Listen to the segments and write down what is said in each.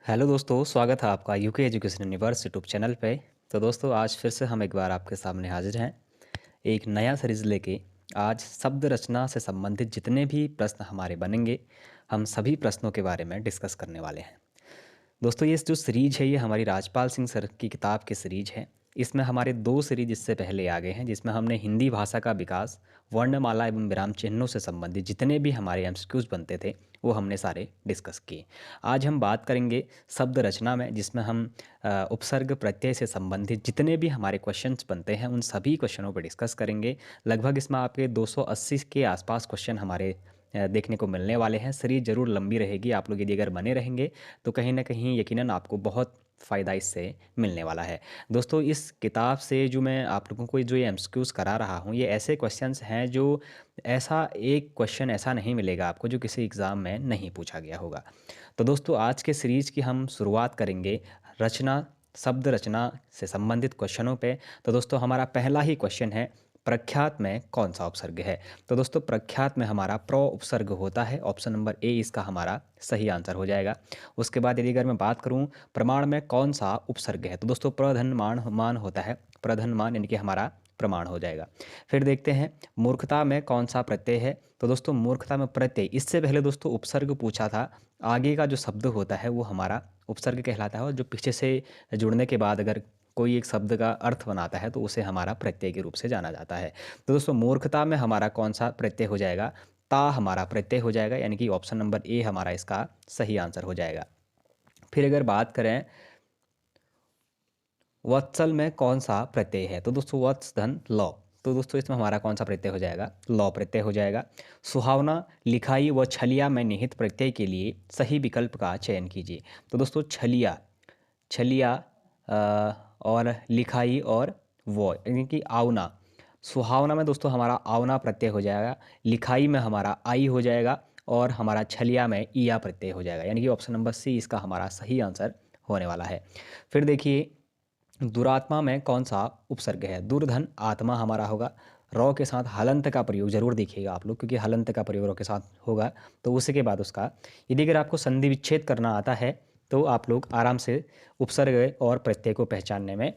Hello दोस्तों, स्वागत है आपका UK education universe YouTube channel पे। तो दोस्तों, आज फिर से हम एक बार आपके सामने हाजिर हैं एक नया सीरीज़ लेके। आज शब्द रचना से संबंधित जितने भी प्रश्न हमारे बनेंगे, हम सभी प्रश्नों के बारे में डिस्कस करने वाले हैं। दोस्तों, ये जो सीरीज है ये हमारी राजपाल सिंह सर की किताब की सीरीज है। इसमें हमारे दो सीरीज इससे पहले आ गए हैं, जिसमें हमने हिंदी भाषा का विकास, वर्णमाला एवं विराम चिन्हों से संबंधित जितने भी हमारे एमसीक्यूज बनते थे वो हमने सारे डिस्कस किए। आज हम बात करेंगे शब्द रचना में, जिसमें हम उपसर्ग प्रत्यय से संबंधित जितने भी हमारे क्वेश्चंस बनते हैं उन सभी क्वेश्चनों पर डिस्कस करेंगे। लगभग इसमें आपके 280 के आसपास क्वेश्चन हमारे देखने को मिलने वाले हैं। सीरीज ज़रूर लंबी रहेगी। आप लोग यदि अगर बने रहेंगे तो कहीं ना कहीं यकीनन आपको बहुत फ़ायदा इससे मिलने वाला है। दोस्तों, इस किताब से जो मैं आप लोगों को जो ये एमसीक्यूज़ करा रहा हूँ, ये ऐसे क्वेश्चंस हैं जो ऐसा एक क्वेश्चन ऐसा नहीं मिलेगा आपको जो किसी एग्ज़ाम में नहीं पूछा गया होगा। तो दोस्तों, आज के सीरीज़ की हम शुरुआत करेंगे रचना, शब्द रचना से संबंधित क्वेश्चनों पे। तो दोस्तों, हमारा पहला ही क्वेश्चन है, प्रख्यात में कौन सा उपसर्ग है? तो दोस्तों, प्रख्यात में हमारा प्र उपसर्ग होता है। ऑप्शन नंबर ए इसका हमारा सही आंसर हो जाएगा। उसके बाद यदि अगर मैं बात करूं प्रमाण में कौन सा उपसर्ग है, तो दोस्तों प्रधनमान मान होता है। प्रधनमान यानी कि हमारा प्रमाण हो जाएगा। फिर देखते हैं मूर्खता में कौन सा प्रत्यय है। तो दोस्तों, मूर्खता में प्रत्यय, इससे पहले दोस्तों उपसर्ग पूछा था। आगे का जो शब्द होता है वो हमारा उपसर्ग कहलाता है, और जो पीछे से जुड़ने के बाद अगर कोई एक शब्द का अर्थ बनाता है तो उसे हमारा प्रत्यय के रूप से जाना जाता है। तो दोस्तों, मूर्खता में हमारा कौन सा प्रत्यय हो जाएगा? ता हमारा प्रत्यय हो जाएगा, यानी कि ऑप्शन नंबर ए हमारा इसका सही आंसर हो जाएगा। फिर अगर बात करें वत्सल में कौन सा प्रत्यय है, तो दोस्तों वत्स धन लौ। तो दोस्तों, इसमें हमारा कौन सा प्रत्यय हो जाएगा? लौ प्रत्यय हो जाएगा। सुहावना, लिखाई व छलिया में निहित प्रत्यय के लिए सही विकल्प का चयन कीजिए। तो दोस्तों, छलिया, छलिया और लिखाई और वो यानी कि आवना। सुहावना में दोस्तों हमारा आवना प्रत्यय हो जाएगा। लिखाई में हमारा आई हो जाएगा। और हमारा छलिया में ईया प्रत्यय हो जाएगा, यानी कि ऑप्शन नंबर सी इसका हमारा सही आंसर होने वाला है। फिर देखिए, दुरात्मा में कौन सा उपसर्ग है? दुर्धन आत्मा हमारा होगा। रौ के साथ हलंत का प्रयोग जरूर देखिएगा आप लोग, क्योंकि हलंत का प्रयोग रौ के साथ होगा। तो उसी के बाद उसका, यदि अगर आपको संधि विच्छेद करना आता है तो आप लोग आराम से उपसर्ग और प्रत्यय को पहचानने में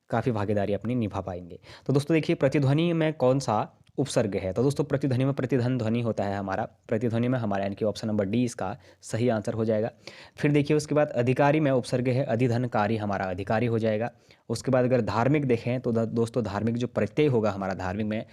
काफ़ी भागीदारी अपनी निभा पाएंगे। तो दोस्तों देखिए, प्रतिध्वनि में कौन सा उपसर्ग है? तो दोस्तों, प्रतिध्वनि में प्रतिधन ध्वनि होता है हमारा। प्रतिध्वनि में हमारा यानी कि ऑप्शन नंबर डी इसका सही आंसर हो जाएगा। फिर देखिए, उसके बाद अधिकारी में उपसर्ग है। अधिधनकारी हमारा अधिकारी हो जाएगा। उसके बाद अगर धार्मिक देखें तो दोस्तों, धार्मिक जो प्रत्यय होगा हमारा धार्मिक में,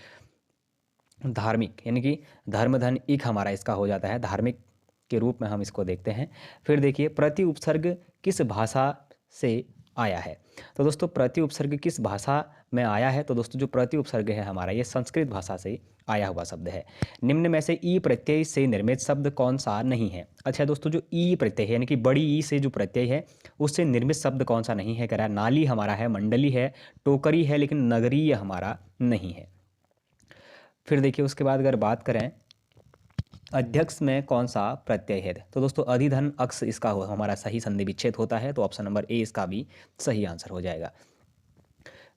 धार्मिक यानी कि धर्म धन इक हमारा इसका हो जाता है। धार्मिक के रूप में हम इसको देखते हैं। फिर देखिए, प्रति उपसर्ग किस भाषा से आया है? तो दोस्तों, प्रति उपसर्ग किस भाषा में आया है? तो दोस्तों, जो प्रति उपसर्ग है हमारा, ये संस्कृत भाषा से आया हुआ शब्द है। निम्न में से ई प्रत्यय से निर्मित शब्द कौन सा नहीं है? अच्छा दोस्तों, जो ई प्रत्यय है यानी कि बड़ी ई से जो प्रत्यय है उससे निर्मित शब्द कौन सा नहीं है? कह रहा है नाली हमारा है, मंडली है, टोकरी है, लेकिन नगरीय हमारा नहीं है। फिर देखिए, उसके बाद अगर बात करें अध्यक्ष में कौन सा प्रत्यय है, तो दोस्तों अधिधन अक्ष इसका हो हमारा सही संधि विच्छेद होता है। तो ऑप्शन नंबर ए इसका भी सही आंसर हो जाएगा।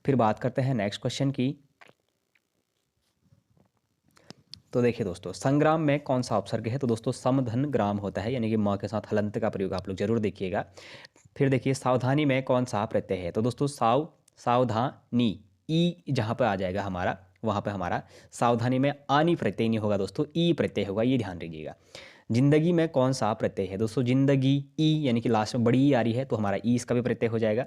फिर बात करते हैं नेक्स्ट क्वेश्चन की। तो देखिए दोस्तों, संग्राम में कौन सा उपसर्ग है? तो दोस्तों समधन ग्राम होता है, यानी कि म के साथ हलंत का प्रयोग आप लोग जरूर देखिएगा। फिर देखिए, सावधानी में कौन सा प्रत्यय है? तो दोस्तों सावधानी, ई जहाँ पर आ जाएगा हमारा, वहाँ पे हमारा सावधानी में आनी प्रत्यय नहीं होगा दोस्तों, ई प्रत्यय होगा, ये ध्यान रखिएगा। जिंदगी में कौन सा प्रत्यय है? दोस्तों जिंदगी, ई यानी कि लास्ट में बड़ी ई आ रही है तो हमारा ई इसका भी प्रत्यय हो जाएगा।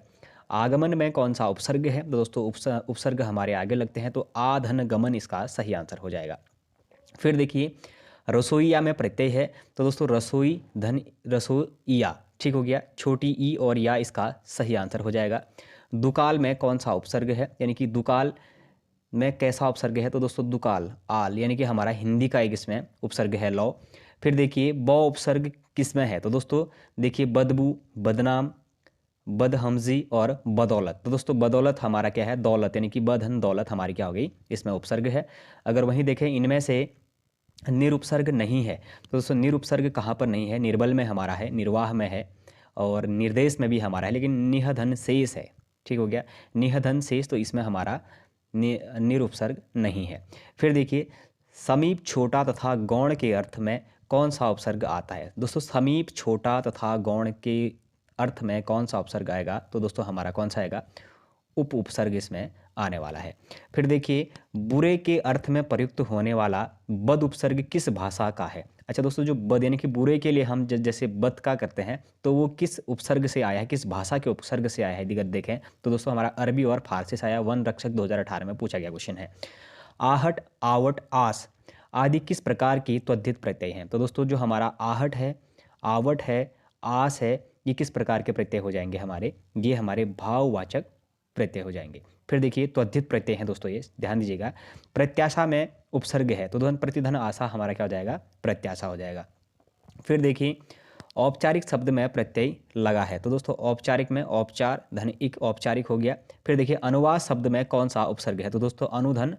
आगमन में कौन सा उपसर्ग है? तो दोस्तों उपसर्ग हमारे आगे लगते हैं, तो आधन गमन इसका सही आंसर हो जाएगा। फिर देखिए, रसोईया में प्रत्यय है। तो दोस्तों रसोई धन रसोईया, ठीक हो गया, छोटी ई और या इसका सही आंसर हो जाएगा। दुकाल में कौन सा उपसर्ग है? यानी कि दुकाल में कैसा उपसर्ग है? तो दोस्तों दुकाल, आल यानी कि हमारा हिंदी का एक इसमें उपसर्ग है, लौ। फिर देखिए, ब उपसर्ग किसमें है? तो दोस्तों देखिए, बदबू, बदनाम, बदहमजी और बदौलत। तो दोस्तों बदौलत हमारा क्या है? दौलत, यानी कि बधन दौलत हमारी क्या हो गई? इसमें उपसर्ग है। अगर वहीं देखें इनमें से निरुपसर्ग नहीं है, तो दोस्तों निरुपसर्ग कहाँ पर नहीं है? निर्बल में हमारा है, निर्वाह में है, और निर्देश में भी हमारा है, लेकिन निहधन शेष है, ठीक हो गया, निहधन शेष, तो इसमें हमारा निरुपसर्ग नहीं है। फिर देखिए, समीप छोटा तथा गौण के अर्थ में कौन सा उपसर्ग आता है? दोस्तों समीप छोटा तथा गौण के अर्थ में कौन सा उपसर्ग आएगा, तो दोस्तों हमारा कौन सा आएगा, उपसर्ग इसमें आने वाला है। फिर देखिए, बुरे के अर्थ में प्रयुक्त होने वाला बद उपसर्ग किस भाषा का है। अच्छा दोस्तों, जो बद यानी कि बुरे के लिए हम जैसे बद का करते हैं, तो वो किस उपसर्ग से आया है, किस भाषा के उपसर्ग से आया है, दिगर देखें तो दोस्तों हमारा अरबी और फारसी से आया। वन रक्षक 2018 में पूछा गया क्वेश्चन है। आहट, आवट, आस आदि किस प्रकार की त्वधित प्रत्यय हैं। तो दोस्तों जो हमारा आहट है, आवट है, आस है, ये किस प्रकार के प्रत्यय हो जाएंगे हमारे, ये हमारे भाववाचक प्रत्यय हो जाएंगे। फिर देखिए त्वधित प्रत्यय हैं दोस्तों, ये ध्यान दीजिएगा। प्रत्याशा में उपसर्ग है तो धन प्रतिधन आशा हमारा क्या हो जाएगा, प्रत्याशा हो जाएगा। फिर देखिए औपचारिक शब्द में प्रत्यय लगा है तो दोस्तों औपचारिक में औपचार धन इक औपचारिक हो गया। फिर देखिए अनुवाद शब्द में कौन सा उपसर्ग है, तो दोस्तों अनुधन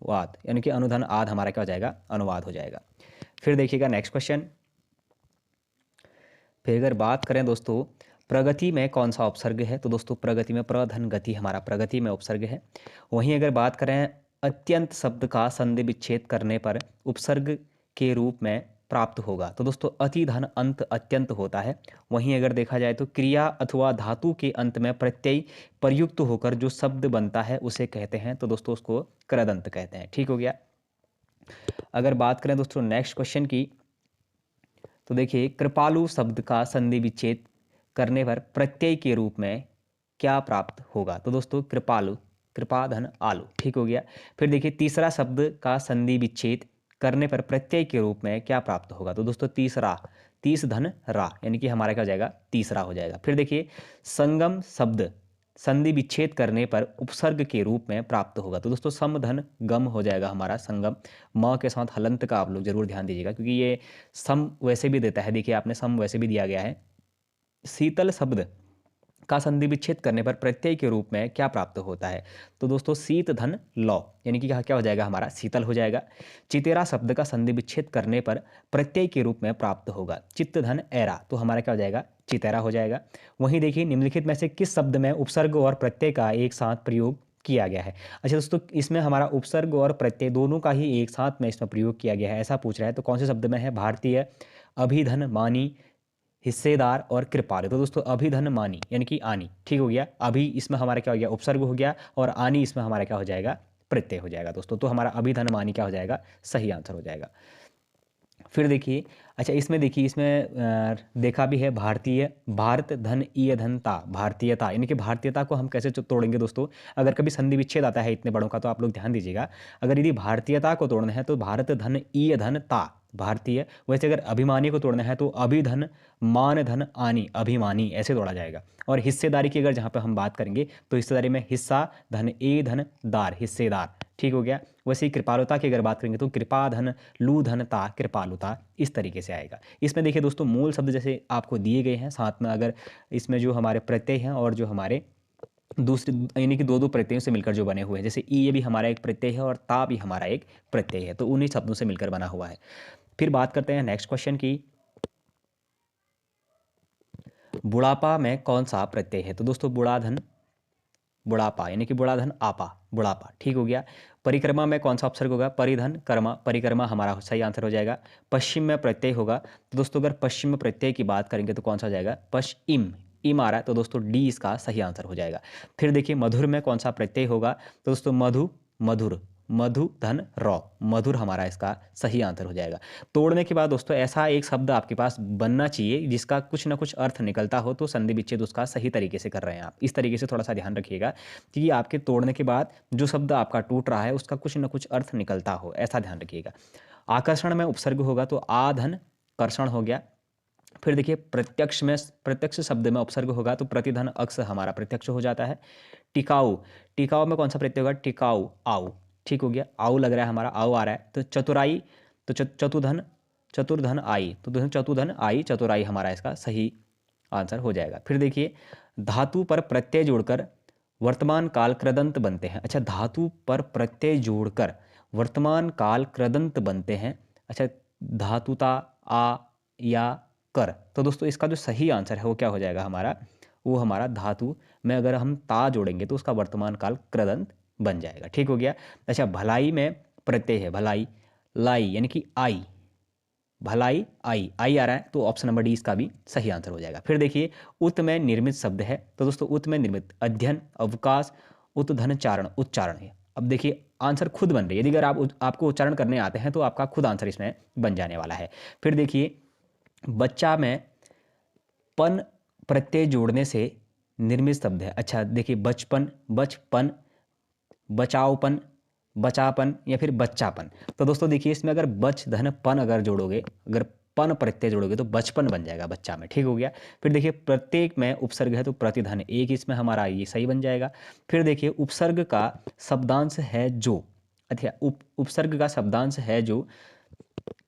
वाद यानी कि अनुधन आद हमारा क्या हो जाएगा, अनुवाद हो जाएगा। फिर देखिएगा नेक्स्ट क्वेश्चन। फिर अगर बात करें दोस्तों प्रगति में कौन सा उपसर्ग है, तो दोस्तों प्रगति में प्रधन गति हमारा प्रगति में उपसर्ग है। वहीं अगर बात करें अत्यंत शब्द का संधि विच्छेद करने पर उपसर्ग के रूप में प्राप्त होगा, तो दोस्तों अति धन अंत अत्यंत होता है। वहीं अगर देखा जाए तो क्रिया अथवा धातु के अंत में प्रत्यय प्रयुक्त होकर जो शब्द बनता है उसे कहते हैं, तो दोस्तों उसको कृदंत कहते हैं। ठीक हो गया। अगर बात करें दोस्तों नेक्स्ट क्वेश्चन की, तो देखिए कृपालु शब्द का संधि विच्छेद करने पर प्रत्यय के रूप में क्या प्राप्त होगा, तो दोस्तों कृपालु, कृपा धन आलू। ठीक हो गया। फिर देखिए तीसरा शब्द का संधि विच्छेद करने पर प्रत्यय के रूप में क्या प्राप्त होगा, तो दोस्तों तीसरा, तीस धन रा यानी कि हमारा क्या हो जाएगा, तीसरा हो जाएगा। फिर देखिए संगम शब्द संधि विच्छेद करने पर उपसर्ग के रूप में प्राप्त होगा, तो दोस्तों सम धन गम हो जाएगा हमारा संगम। म के साथ हलंत का आप लोग जरूर ध्यान दीजिएगा क्योंकि ये सम वैसे भी देता है, देखिए आपने सम वैसे भी दिया गया है। शीतल शब्द का संधि विच्छेद करने पर प्रत्यय के रूप में क्या प्राप्त होता है, तो दोस्तों शीत धन लौ यानी कि क्या हो जाएगा हमारा, शीतल हो जाएगा। चितेरा शब्द का संधि विच्छेद करने पर प्रत्यय के रूप में प्राप्त होगा चित्त धन ऐरा, तो हमारा क्या हो जाएगा, चितेरा हो जाएगा। वहीं देखिए निम्नलिखित में से किस शब्द में उपसर्ग और प्रत्यय का एक साथ प्रयोग किया गया है। अच्छा दोस्तों इसमें हमारा उपसर्ग और प्रत्यय दोनों का ही एक साथ में इसमें प्रयोग किया गया है, ऐसा पूछ रहा है। तो कौन से शब्द में है, भारतीय, अभिधन, मानी, हिस्सेदार और कृपालु। तो दोस्तों अभिधन मानी यानी कि आनी। ठीक हो गया। अभी इसमें हमारा क्या हो गया, उपसर्ग हो गया, और आनी इसमें हमारा क्या हो जाएगा, प्रत्यय हो जाएगा दोस्तों। तो हमारा अभिधन मानी क्या हो जाएगा, सही आंसर हो जाएगा। फिर देखिए, अच्छा इसमें देखिए, इसमें देखा भी है भारतीय, भारत धन ईय धनता, भारतीयता यानी कि भारतीयता को हम कैसे तोड़ेंगे दोस्तों। अगर कभी संधि विच्छेद आता है इतने बड़ों का तो आप लोग ध्यान दीजिएगा। अगर यदि भारतीयता को तोड़ना है तो भारत धन ईय धन ता भारतीय। वैसे अगर अभिमानी को तोड़ना है तो अभिधन मान धन आनी अभिमानी, ऐसे तोड़ा जाएगा। और हिस्सेदारी की अगर जहाँ पे हम बात करेंगे तो हिस्सेदारी में हिस्सा धन ए धन दार, हिस्सेदार। ठीक हो गया। वैसे ही कृपालुता की अगर बात करेंगे तो कृपा धन लू धन ता कृपालुता, इस तरीके से आएगा। इसमें देखिए दोस्तों मूल शब्द जैसे आपको दिए गए हैं, साथ में अगर इसमें जो हमारे प्रत्यय हैं और जो हमारे दूसरे यानी कि दो दो प्रत्ययों से मिलकर जो बने हुए हैं, जैसे ई ये भी हमारा एक प्रत्यय है और ता भी हमारा एक प्रत्यय है, तो उन्हीं शब्दों से मिलकर बना हुआ है। फिर बात करते हैं नेक्स्ट क्वेश्चन की, बुढ़ापा में कौन सा प्रत्यय है, तो दोस्तों बुढ़ाधन बुढ़ापा यानी कि बुढ़ाधन आपा, बुढ़ापा। ठीक हो गया। परिक्रमा में कौन सा उपसर्ग होगा, परिधन कर्मा, परिक्रमा हमारा सही आंसर हो जाएगा। पश्चिम में प्रत्यय होगा तो दोस्तों अगर पश्चिम में प्रत्यय की बात करेंगे तो कौन सा हो जाएगा, पश्चिम, इम आ रहा है तो दोस्तों डी इसका सही आंसर हो जाएगा। फिर देखिए मधुर में कौन सा प्रत्यय होगा, तो दोस्तों मधु, मधुर, मधु धन रौ, मधुर हमारा इसका सही आंसर हो जाएगा। तोड़ने के बाद दोस्तों ऐसा एक शब्द आपके पास बनना चाहिए जिसका कुछ ना कुछ अर्थ निकलता हो, तो संधि विच्छेद उसका सही तरीके से कर रहे हैं आप। इस तरीके से थोड़ा सा ध्यान रखिएगा कि आपके तोड़ने के बाद जो शब्द आपका टूट रहा है उसका कुछ ना कुछ अर्थ निकलता हो, ऐसा ध्यान रखिएगा। आकर्षण में उपसर्ग होगा तो आधन कर्षण हो गया। फिर देखिए प्रत्यक्ष शब्द में उपसर्ग होगा तो प्रतिधन अक्ष हमारा प्रत्यक्ष हो जाता है। टिकाऊ, टिकाऊ में कौन सा प्रत्यय होगा, टिकाऊ आऊ। ठीक हो गया। आऊ लग रहा है हमारा, आऊ आ रहा है। तो चतुराई, तो चतुधन, चतुर्धन आई, तो दोस्तों चतुधन आई चतुराई हमारा इसका सही आंसर हो जाएगा। फिर देखिए धातु पर प्रत्यय जोड़कर वर्तमान काल कृदंत बनते हैं। अच्छा धातु पर प्रत्यय जोड़कर वर्तमान काल कृदंत बनते हैं। अच्छा धातुता आ या कर, तो दोस्तों इसका जो सही आंसर है वो क्या हो जाएगा हमारा, वो हमारा धातु में अगर हम ता जोड़ेंगे तो उसका वर्तमान काल कृदंत बन जाएगा। ठीक हो गया। अच्छा भलाई में प्रत्यय है भलाई, लाई यानी कि आई, भलाई, आई आई आ रहा है, तो ऑप्शन नंबर डी इसका भी सही आंसर हो जाएगा। फिर देखिए उत में निर्मित शब्द है, तो दोस्तों उत में निर्मित अध्ययन, अवकाश, उतधन चारण, उच्चारण है। अब देखिए आंसर खुद बन रही है, यदि अगर आपको उच्चारण करने आते हैं तो आपका खुद आंसर इसमें बन जाने वाला है। फिर देखिए बच्चा में पन प्रत्यय जोड़ने से निर्मित शब्द है। अच्छा देखिए बचपन, बचपन, बचाओपन, बचापन या फिर बच्चापन। तो दोस्तों देखिए इसमें अगर बच धन पन अगर जोड़ोगे, अगर पन प्रत्यय जोड़ोगे तो बचपन बन जाएगा बच्चा में, ठीक हो गया। फिर देखिए प्रत्येक में उपसर्ग है तो प्रतिधन एक इसमें हमारा ये सही बन जाएगा। फिर देखिए उपसर्ग का शब्दांश है जो, अच्छा उपसर्ग का शब्दांश है जो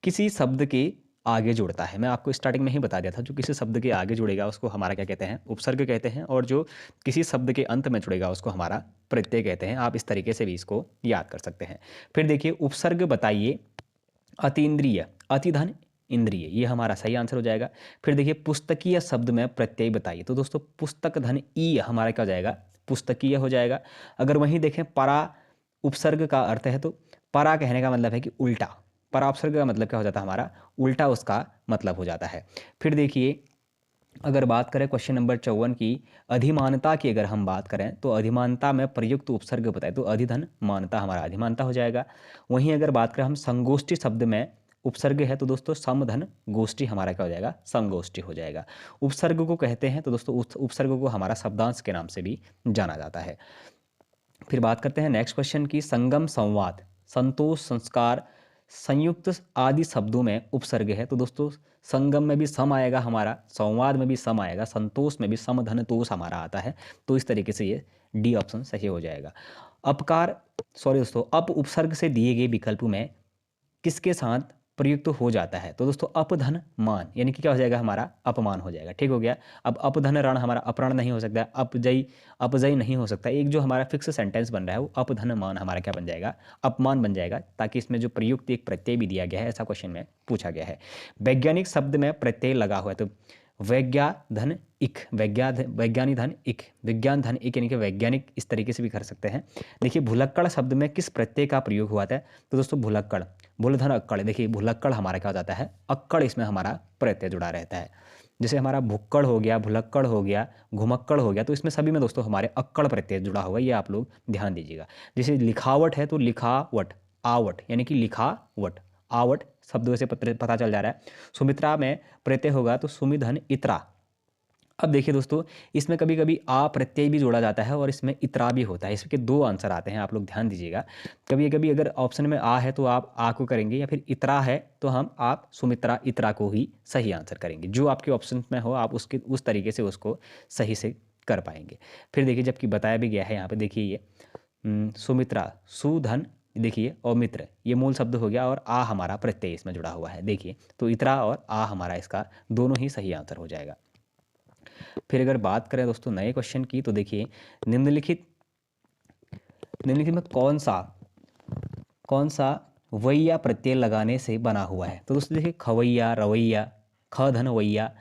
किसी शब्द के आगे जुड़ता है। मैं आपको स्टार्टिंग में ही बता दिया था, जो किसी शब्द के आगे जुड़ेगा उसको हमारा क्या कहते हैं, उपसर्ग कहते हैं, और जो किसी शब्द के अंत में जुड़ेगा उसको हमारा प्रत्यय कहते हैं। आप इस तरीके से भी इसको याद कर सकते हैं। फिर देखिए उपसर्ग बताइए अतीन्द्रिय, अतिधन इंद्रिय, ये हमारा सही आंसर हो जाएगा। फिर देखिए पुस्तकीय शब्द में प्रत्यय बताइए, तो दोस्तों पुस्तक धन ई हमारा क्या हो जाएगा, पुस्तकीय हो जाएगा। अगर वहीं देखें परा उपसर्ग का अर्थ है, तो परा कहने का मतलब है कि उल्टा, परा उपसर्ग का मतलब क्या हो जाता है हमारा, उल्टा उसका मतलब हो जाता है। फिर देखिए अगर बात करें क्वेश्चन नंबर 54 की अधिमानता की, अगर हम बात करें तो अधिमानता में प्रयुक्त उपसर्ग बताए, तो अधिधन मानता हमारा अधिमानता हो जाएगा। वहीं अगर बात करें हम संगोष्ठी शब्द में उपसर्ग है, तो दोस्तों समधन गोष्ठी हमारा क्या हो जाएगा, संगोष्ठी हो जाएगा। उपसर्ग को कहते हैं तो दोस्तों उस उपसर्ग को हमारा शब्दांश के नाम से भी जाना जाता है। फिर बात करते हैं नेक्स्ट क्वेश्चन की संगम, संवाद, संतोष, संस्कार, संयुक्त आदि शब्दों में उपसर्ग है, तो दोस्तों संगम में भी सम आएगा हमारा, संवाद में भी सम आएगा, संतोष में भी सम धन तोष हमारा आता है। तो इस तरीके से ये डी ऑप्शन सही हो जाएगा। अपकार सॉरी दोस्तों अप उपसर्ग से दिए गए विकल्प में किसके साथ प्रयुक्त हो जाता है, तो दोस्तों अपधन मान, यानी कि क्या हो जाएगा हमारा, अपमान हो जाएगा, ठीक हो गया। अब अपधन रण हमारा अपरण नहीं हो सकता, अपजयी अपजयी नहीं हो सकता, एक जो हमारा फिक्स सेंटेंस बन रहा है वो अपधन मान हमारा क्या बन जाएगा, अपमान बन जाएगा, ताकि इसमें जो प्रयुक्त एक प्रत्यय भी दिया गया है, ऐसा क्वेश्चन में पूछा गया है। वैज्ञानिक शब्द में प्रत्यय लगा हुआ है, तो वैज्ञाधन इक, वैज्ञानिक धन इक, विज्ञान धन इक, यानी कि वैज्ञानिक इस तरीके से भी कर सकते हैं। देखिए भुलक्कड़ शब्द में किस प्रत्यय का प्रयोग हुआ था, तो दोस्तों भुलक्कड़, भूलधन अक्कड़, देखिए भुलक्कड़ हमारा क्या हो जाता है, अक्कड़ इसमें हमारा प्रत्यय जुड़ा रहता है। जैसे हमारा भुक्कड़ हो गया, भुलक्कड़ हो गया, घुमक्कड़ हो गया, तो इसमें सभी में दोस्तों हमारे अक्कड़ प्रत्यय जुड़ा होगा, ये आप लोग ध्यान दीजिएगा। जैसे लिखावट है तो लिखावट, आवट यानी कि लिखावट, आवट शब्दों से पता चल जा रहा है। सुमित्रा में प्रत्यय होगा तो सुमिधन इत्रा। अब देखिए दोस्तों इसमें कभी कभी आ प्रत्यय भी जोड़ा जाता है और इसमें इतरा भी होता है, इसके दो आंसर आते हैं, आप लोग ध्यान दीजिएगा। कभी कभी अगर ऑप्शन में आ है तो आप आ को करेंगे, या फिर इतरा है तो आप सुमित्रा इतरा को ही सही आंसर करेंगे। जो आपके ऑप्शन में हो आप उसके उस तरीके से उसको सही से कर पाएंगे। फिर देखिए जबकि बताया भी गया है यहाँ पे, देखिए ये सुमित्रा, सुधन, देखिए और मित्र ये मूल शब्द हो गया और आ हमारा प्रत्यय इसमें जुड़ा हुआ है, देखिए तो इतरा और आ हमारा इसका दोनों ही सही आंसर हो जाएगा। फिर अगर बात करें दोस्तों नए क्वेश्चन की, तो देखिए निम्नलिखित में कौन सा वैया प्रत्यय लगाने से बना हुआ है, तो दोस्तों देखिए खवैया, रवैया, ख धन वैया,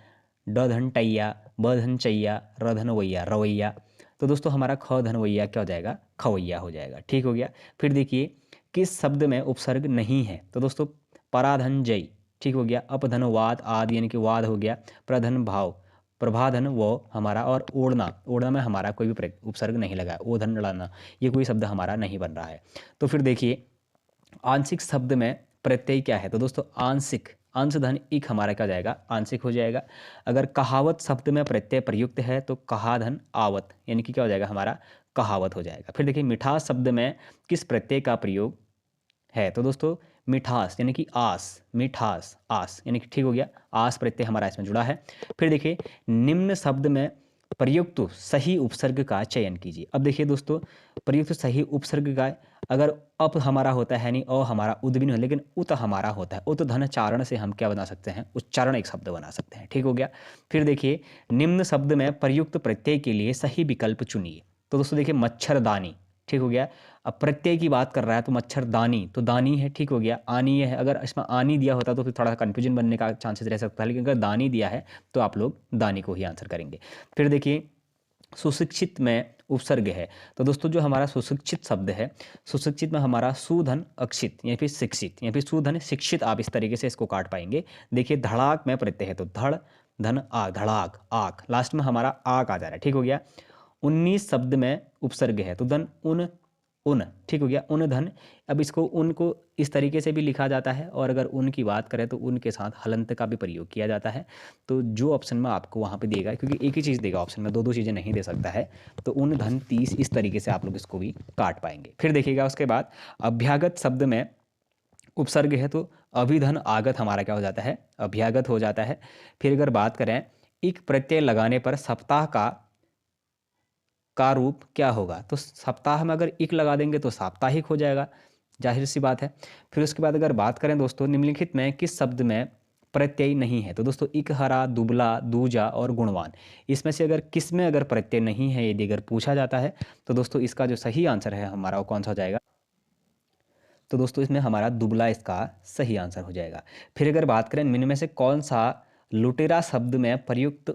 ड धन टैया, ब धन चैया, र धन वैया, रवैया। तो दोस्तों हमारा ख धन वैया क्या हो जाएगा, खवैया हो जाएगा, ठीक हो गया। फिर देखिए किस शब्द में उपसर्ग नहीं है, तो दोस्तों पराधन जय, ठीक हो गया। अपधन वाद आदि यानी कि वाद हो गया। प्रधन भाव, प्रभाधन वो हमारा, और ओढ़ना, ओढ़ना में हमारा कोई भी उपसर्ग नहीं लगा है, ओधन लड़ाना ये कोई शब्द हमारा नहीं बन रहा है। तो फिर देखिए आंशिक शब्द में प्रत्यय क्या है, तो दोस्तों आंशिक, अंश धन इक हमारा क्या जाएगा, आंशिक हो जाएगा। अगर कहावत शब्द में प्रत्यय प्रयुक्त है तो कहा धन आवत यानी कि क्या हो जाएगा हमारा, कहावत हो जाएगा। फिर देखिए मिठास शब्द में किस प्रत्यय का प्रयोग है, तो दोस्तों मिठास यानी कि आस, मिठास आस यानी कि ठीक हो गया, आस प्रत्यय हमारा इसमें जुड़ा है। फिर देखिए निम्न शब्द में प्रयुक्त सही उपसर्ग का चयन कीजिए। अब देखिए दोस्तों प्रयुक्त सही उपसर्ग का, अगर अप हमारा होता है नहीं, अ हमारा उद भी नहीं, लेकिन उत हमारा होता है, उत धन चारण से हम क्या बना सकते हैं, उच्चारण एक शब्द बना सकते हैं, ठीक हो गया। फिर देखिए निम्न शब्द में प्रयुक्त प्रत्यय के लिए सही विकल्प चुनिए, तो दोस्तों देखिए मच्छरदानी, ठीक हो गया। अब प्रत्यय की बात कर रहा है तो मच्छरदानी तो दानी है, ठीक हो गया। आनी है, अगर इसमें आनी दिया होता तो फिर थोड़ा सा कन्फ्यूजन बनने का चांसेस रह सकता है, लेकिन अगर दानी दिया है तो आप लोग दानी को ही आंसर करेंगे। फिर देखिए सुशिक्षित में उपसर्ग है। तो दोस्तों जो हमारा सुशिक्षित शब्द है, सुशिक्षित में हमारा सुधन अक्षित या फिर शिक्षित या फिर सुधन शिक्षित, आप इस तरीके से इसको काट पाएंगे। देखिए धड़ाक में प्रत्यय है तो धड़ धन आग, धड़ाक आग, लास्ट में हमारा आग आ जा रहा है, ठीक हो गया। 19 शब्द में उपसर्ग है तो धन उन उन, ठीक हो गया, उन धन। अब इसको उन को इस तरीके से भी लिखा जाता है, और अगर उन की बात करें तो उन के साथ हलंत का भी प्रयोग किया जाता है। तो जो ऑप्शन में आपको वहाँ पे देगा, क्योंकि एक ही चीज़ देगा ऑप्शन में, दो दो चीज़ें नहीं दे सकता है, तो उन धन 30, इस तरीके से आप लोग इसको भी काट पाएंगे। फिर देखिएगा उसके बाद अभ्यागत शब्द में उपसर्ग है तो अभिधन आगत हमारा क्या हो जाता है, अभ्यागत हो जाता है। फिर अगर बात करें इक प्रत्यय लगाने पर सप्ताह का रूप क्या होगा, तो सप्ताह में अगर इक लगा देंगे तो साप्ताहिक हो जाएगा, जाहिर सी बात है। फिर उसके बाद अगर बात करें दोस्तों निम्नलिखित में किस शब्द में प्रत्यय नहीं है, तो दोस्तों इक, हरा, दुबला, दूजा और गुणवान, इसमें से अगर किस में अगर प्रत्यय नहीं है यदि अगर पूछा जाता है, तो दोस्तों इसका जो सही आंसर है हमारा वो कौन सा हो जाएगा, तो दोस्तों इसमें हमारा दुबला इसका सही आंसर हो जाएगा। फिर अगर बात करें निम्न में से कौन सा लुटेरा शब्द में प्रयुक्त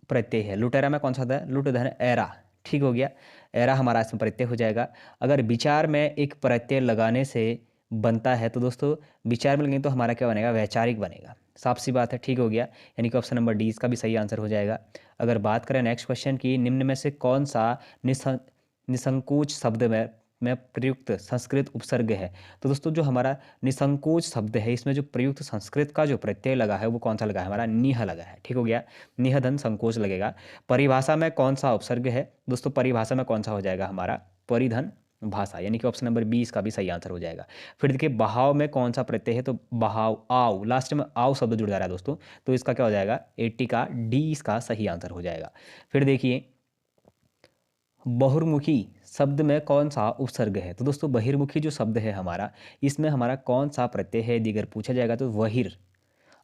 प्रत्यय है, लुटेरा में कौन सा होता है, लुट धन एरा, ठीक हो गया, एरा हमारा इसमें प्रत्यय हो जाएगा। अगर विचार में एक प्रत्यय लगाने से बनता है तो दोस्तों विचार में लगेंगे तो हमारा क्या बनेगा, वैचारिक बनेगा, साफ सी बात है, ठीक हो गया, यानी कि ऑप्शन नंबर डी इसका भी सही आंसर हो जाएगा। अगर बात करें नेक्स्ट क्वेश्चन की, निम्न में से कौन सा निसंकोच शब्द में प्रयुक्त संस्कृत उपसर्ग है, तो दोस्तों जो हमारा निसंकोच शब्द है इसमें जो प्रयुक्त संस्कृत का जो प्रत्यय लगा है वो कौन सा लगा है, हमारा निह लगा है, ठीक हो गया, निह धन संकोच लगेगा। परिभाषा में कौन सा उपसर्ग है, दोस्तों परिभाषा में कौन सा हो जाएगा हमारा, परिधन भाषा, यानी कि ऑप्शन नंबर 20 का भी सही आंसर हो जाएगा। फिर देखिए बहाव में कौन सा प्रत्यय है, तो बहाव, आव, लास्ट में आव शब्द जुड़ जा रहा है दोस्तों, तो इसका क्या हो जाएगा, 80 का डी इसका सही आंसर हो जाएगा। फिर देखिए बहुर्मुखी शब्द में कौन सा उपसर्ग है, तो दोस्तों बहिर्मुखी जो शब्द है हमारा, इसमें हमारा कौन सा प्रत्यय है यदि अगर पूछा जाएगा तो वहिर,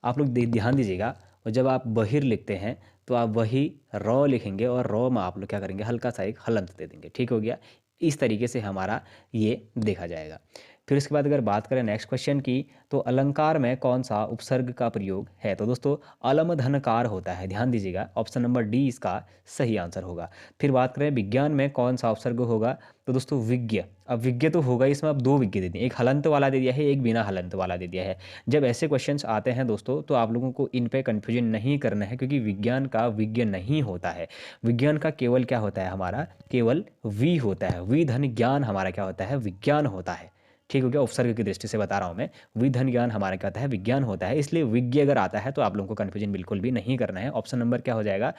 आप लोग ध्यान दीजिएगा, और जब आप बहिर लिखते हैं तो आप वही रॉ लिखेंगे और रॉ में आप लोग क्या करेंगे, हल्का सा एक हलंत दे देंगे, ठीक हो गया, इस तरीके से हमारा ये देखा जाएगा। फिर उसके बाद अगर बात करें नेक्स्ट क्वेश्चन की, तो अलंकार में कौन सा उपसर्ग का प्रयोग है, तो दोस्तों अलम धनकार होता है, ध्यान दीजिएगा, ऑप्शन नंबर डी इसका सही आंसर होगा। फिर बात करें विज्ञान में कौन सा उपसर्ग होगा, तो दोस्तों विज्ञ, अब विज्ञ तो होगा, इसमें अब दो विज्ञ दे दिए, एक हलंत वाला दे दिया है, एक बिना हलंत वाला दे दिया है। जब ऐसे क्वेश्चंस आते हैं दोस्तों तो आप लोगों को इन पे कन्फ्यूजन नहीं करना है, क्योंकि विज्ञान का विज्ञ नहीं होता है, विज्ञान का केवल क्या होता है हमारा, केवल वी होता है, वी धन ज्ञान हमारा क्या होता है, विज्ञान होता है, ठीक हो गया, उपसर्ग की दृष्टि से बता रहा हूँ मैं, विधन ज्ञान हमारा क्या होता है, विज्ञान होता है, इसलिए विज्ञ अगर आता है तो आप लोगों को कन्फ्यूजन बिल्कुल भी नहीं करना है। ऑप्शन नंबर क्या हो जाएगा,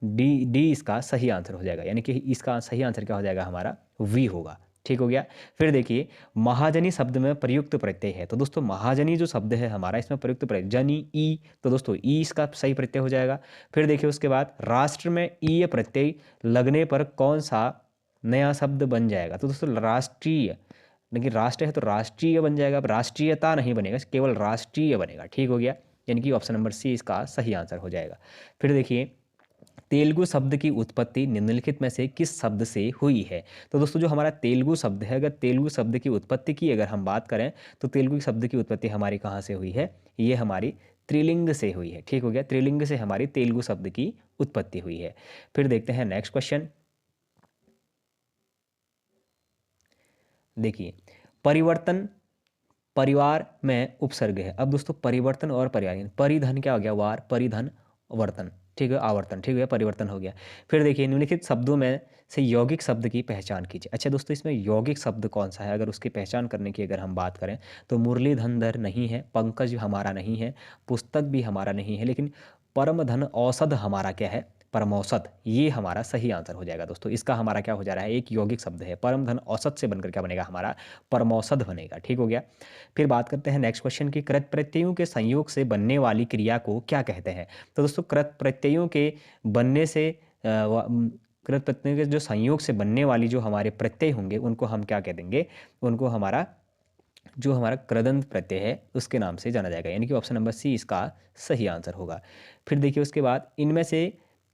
डी, डी इसका सही आंसर हो जाएगा, यानी कि इसका सही आंसर क्या हो जाएगा हमारा, वी होगा, ठीक हो गया। फिर देखिए महाजनी शब्द में प्रयुक्त प्रत्यय है, तो दोस्तों महाजनी जो शब्द है हमारा इसमें प्रयुक्त प्रत्यय जनी ई, तो दोस्तों ई इसका सही प्रत्यय हो जाएगा। फिर देखिए उसके बाद राष्ट्र में ई प्रत्यय लगने पर कौन सा नया शब्द बन जाएगा, तो दोस्तों राष्ट्रीय, लेकिन राष्ट्र है तो राष्ट्रीय बन जाएगा, अब राष्ट्रीयता नहीं बनेगा, केवल राष्ट्रीय बनेगा, ठीक हो गया, यानी कि ऑप्शन नंबर सी इसका सही आंसर हो जाएगा। फिर देखिए तेलुगु शब्द की उत्पत्ति निम्नलिखित में से किस शब्द से हुई है, तो दोस्तों जो हमारा तेलुगु शब्द है, अगर तेलुगु शब्द की उत्पत्ति की अगर हम बात करें तो तेलुगु शब्द की उत्पत्ति हमारी कहाँ से हुई है, ये हमारी त्रिलिंग से हुई है, ठीक हो गया, त्रिलिंग से हमारी तेलुगु शब्द की उत्पत्ति हुई है। फिर देखते हैं नेक्स्ट क्वेश्चन, देखिए परिवर्तन परिवार में उपसर्ग है, अब दोस्तों परिवर्तन और परिवार, परिधन क्या हो गया, वार, परिधन वर्तन, ठीक है, आवर्तन, ठीक है, परिवर्तन हो गया। फिर देखिए निम्नलिखित शब्दों में से यौगिक शब्द की पहचान कीजिए, अच्छा दोस्तों इसमें यौगिक शब्द कौन सा है, अगर उसकी पहचान करने की अगर हम बात करें तो मुरलीधर नहीं है, पंकज हमारा नहीं है, पुस्तक भी हमारा नहीं है, लेकिन परम धन औषध हमारा क्या है, परमौषध, ये हमारा सही आंसर हो जाएगा दोस्तों, इसका हमारा क्या हो जा रहा है, एक यौगिक शब्द है, परम धन औषध से बनकर क्या बनेगा हमारा, परमौषध बनेगा, ठीक हो गया। फिर बात करते हैं नेक्स्ट क्वेश्चन की, कृत प्रत्ययों के संयोग से बनने वाली क्रिया को क्या कहते हैं, तो दोस्तों कृत प्रत्ययों के बनने से कृत प्रत्ययों के जो संयोग से बनने वाली जो हमारे प्रत्यय होंगे उनको हम क्या कह देंगे, उनको हमारा जो हमारा कृदंत प्रत्यय है उसके नाम से जाना जाएगा, यानी कि ऑप्शन नंबर सी इसका सही आंसर होगा। फिर देखिए उसके बाद इनमें से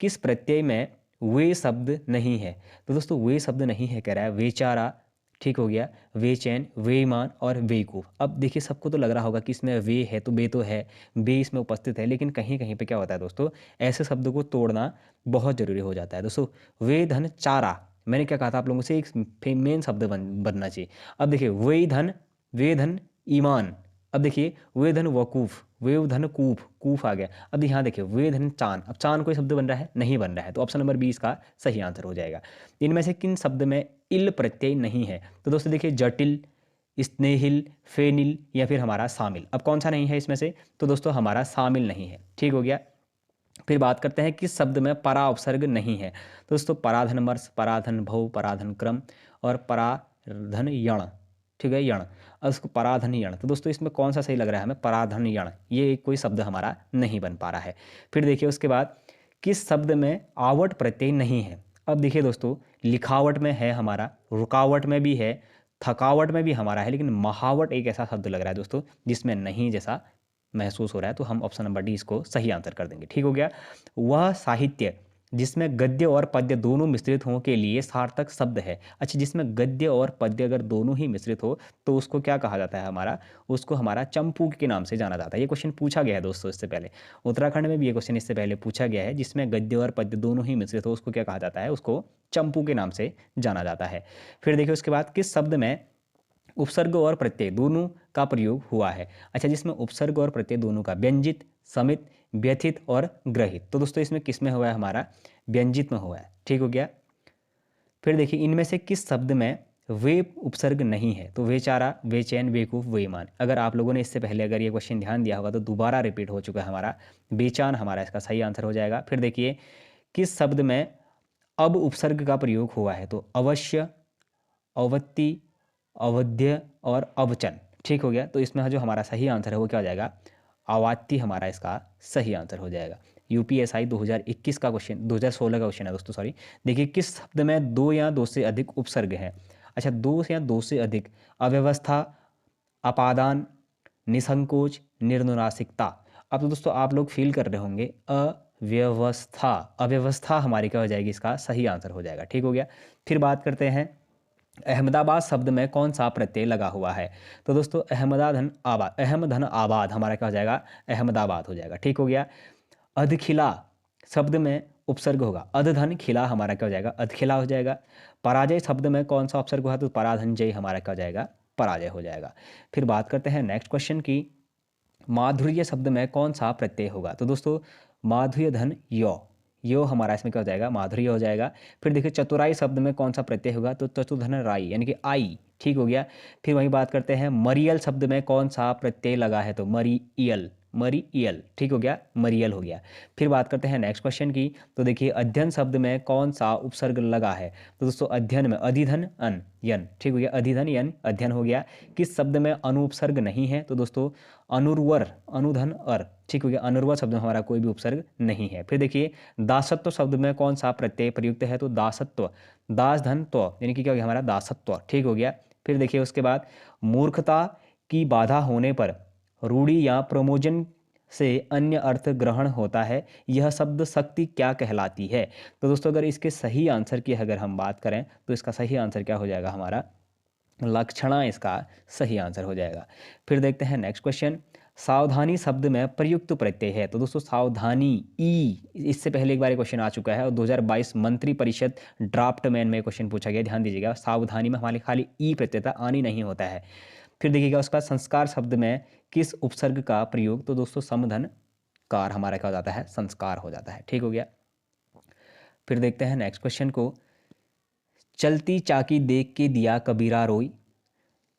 किस प्रत्यय में वे शब्द नहीं है, तो दोस्तों वे शब्द नहीं है कह रहा है, वेचारा, ठीक हो गया, वेचैन, वेईमान और बेवकूफ़। अब देखिए सबको तो लग रहा होगा कि इसमें वे है तो बे तो है, बे इसमें उपस्थित है, लेकिन कहीं कहीं पे क्या होता है दोस्तों, ऐसे शब्दों को तोड़ना बहुत ज़रूरी हो जाता है दोस्तों। वे धन चारा, मैंने क्या कहा था आप लोगों से, एक मेन शब्द बनना चाहिए। अब देखिए वे धन ईमान। अब देखिए वे धन वकूफ, वे धन कूफ, कूफ आ गया। अब यहाँ देखिए वे धन चान, अब चान कोई शब्द बन रहा है? नहीं बन रहा है, तो ऑप्शन नंबर बी इसका सही आंसर हो जाएगा। इनमें से किन शब्द में इल प्रत्यय नहीं है? तो दोस्तों देखिए जटिल, स्नेहिल, फेनिल या फिर हमारा शामिल। अब कौन सा नहीं है इसमें से? तो दोस्तों हमारा शामिल नहीं है, ठीक हो गया। फिर बात करते हैं किस शब्द में परा उपसर्ग नहीं है? तो दोस्तों पराधन मर्स, पराधन भव, पराधन क्रम और पराधन यण, ठीक है, यण। अब इसको पराधन यण, तो दोस्तों इसमें कौन सा सही लग रहा है हमें? पराधन यण, ये कोई शब्द हमारा नहीं बन पा रहा है। फिर देखिए उसके बाद किस शब्द में आवट प्रत्यय नहीं है? अब देखिए दोस्तों लिखावट में है हमारा, रुकावट में भी है, थकावट में भी हमारा है, लेकिन महावट एक ऐसा शब्द लग रहा है दोस्तों जिसमें नहीं जैसा महसूस हो रहा है, तो हम ऑप्शन नंबर डी इसको सही आंसर कर देंगे, ठीक हो गया। वह साहित्य जिसमें गद्य और पद्य दोनों मिश्रित हों के लिए सार्थक शब्द है। अच्छा, जिसमें गद्य और पद्य अगर दोनों ही मिश्रित हो तो उसको क्या कहा जाता है हमारा? उसको हमारा चंपू के नाम से जाना जाता है। ये क्वेश्चन पूछा गया है दोस्तों इससे पहले, उत्तराखंड में भी ये क्वेश्चन इससे पहले पूछा गया है। जिसमें गद्य और पद्य दोनों ही मिश्रित हो उसको क्या कहा जाता है? उसको चंपू के नाम से जाना जाता है। फिर देखिए उसके बाद किस शब्द में उपसर्ग और प्रत्यय दोनों का प्रयोग हुआ है? अच्छा, जिसमें उपसर्ग और प्रत्यय दोनों का, व्यंजित, समित, व्यथित और ग्रहित। तो दोस्तों इसमें किस में हुआ है? हमारा व्यंजित में हुआ है, ठीक हो गया। फिर देखिए इनमें से किस शब्द में वे उपसर्ग नहीं है? तो वेचारा, वेचैन, वेकूफ, वेईमान। अगर आप लोगों ने इससे पहले अगर ये क्वेश्चन ध्यान दिया होगा तो दोबारा रिपीट हो चुका है हमारा, बेचान हमारा इसका सही आंसर हो जाएगा। फिर देखिए किस शब्द में अब उपसर्ग का प्रयोग हुआ है? तो अवश्य, अवत्ति, अवध्य और अवचन, ठीक हो गया। तो इसमें जो हमारा सही आंसर है वो क्या हो जाएगा? अवात्य हमारा इसका सही आंसर हो जाएगा। यूपीएसआई 2021 का क्वेश्चन, 2016 का क्वेश्चन है दोस्तों, सॉरी। देखिए किस शब्द में दो या दो से अधिक उपसर्ग हैं? अच्छा, दो या दो से अधिक, अव्यवस्था, अपादान, निसंकोच, निर्नुनासिकता। अब तो दोस्तों आप लोग फील कर रहे होंगे अव्यवस्था, अव्यवस्था हमारी क्या हो जाएगी? इसका सही आंसर हो जाएगा, ठीक हो गया। फिर बात करते हैं अहमदाबाद शब्द में कौन सा प्रत्यय लगा हुआ है? तो दोस्तों अहमदाधन आबाद, अहमधन आबाद हमारा क्या हो जाएगा? अहमदाबाद हो जाएगा, ठीक हो गया। अधखिला शब्द में उपसर्ग होगा, अधधन खिला हमारा क्या हो जाएगा? अधखिला हो जाएगा। पराजय शब्द में कौन सा उपसर्ग हुआ? तो पराधन जय हमारा क्या हो जाएगा? पराजय हो जाएगा। फिर बात करते हैं नेक्स्ट क्वेश्चन की, माधुर्य शब्द में कौन सा प्रत्यय होगा? तो दोस्तों माधुर्य धन यो हमारा इसमें क्या हो जाएगा? माधुर्य हो जाएगा। फिर देखिए चतुराई शब्द में कौन सा प्रत्यय होगा? तो चतुर्धन राई यानी कि आई, ठीक हो गया। फिर वही बात करते हैं मरियल शब्द में कौन सा प्रत्यय लगा है? तो मरीयल, मरीयल, ठीक हो गया, मरियल हो गया। फिर बात करते हैं नेक्स्ट क्वेश्चन की, तो देखिए अध्ययन शब्द में कौन सा उपसर्ग लगा है? तो दोस्तों अध्ययन में अधिधन अन यन, ठीक हो गया, अधिधन यन अध्ययन हो गया। किस शब्द में अनुपसर्ग नहीं है? तो दोस्तों अनुर्वर, अनुधन अर, ठीक हो गया, अनुर्वर शब्द में हमारा कोई भी उपसर्ग नहीं है। फिर देखिए दासत्व शब्द में कौन सा प्रत्यय प्रयुक्त है? तो दासत्व, दास धन त्व यानी कि क्या हो गया हमारा? दासत्व, ठीक हो गया। फिर देखिए उसके बाद मूर्खता की बाधा होने पर रूढ़ि या प्रमोजन से अन्य अर्थ ग्रहण होता है, यह शब्द शक्ति क्या कहलाती है? तो दोस्तों अगर इसके सही आंसर की अगर हम बात करें तो इसका सही आंसर क्या हो जाएगा? हमारा लक्षणा इसका सही आंसर हो जाएगा। फिर देखते हैं नेक्स्ट क्वेश्चन, सावधानी शब्द में प्रयुक्त प्रत्यय है? तो दोस्तों सावधानी ई, इससे पहले एक बार क्वेश्चन आ चुका है और 2022 मंत्री परिषद ड्राफ्ट मैन में क्वेश्चन पूछा गया, ध्यान दीजिएगा। सावधानी में हमारे खाली ई प्रत्यय था, आनी नहीं होता है। फिर देखिएगा उसका संस्कार शब्द में किस उपसर्ग का प्रयोग? तो दोस्तों समधन कार हमारा क्या हो जाता है? संस्कार हो जाता है, ठीक हो गया। फिर देखते हैं नेक्स्ट क्वेश्चन को, चलती चाकी देख के दिया कबीरा रोई,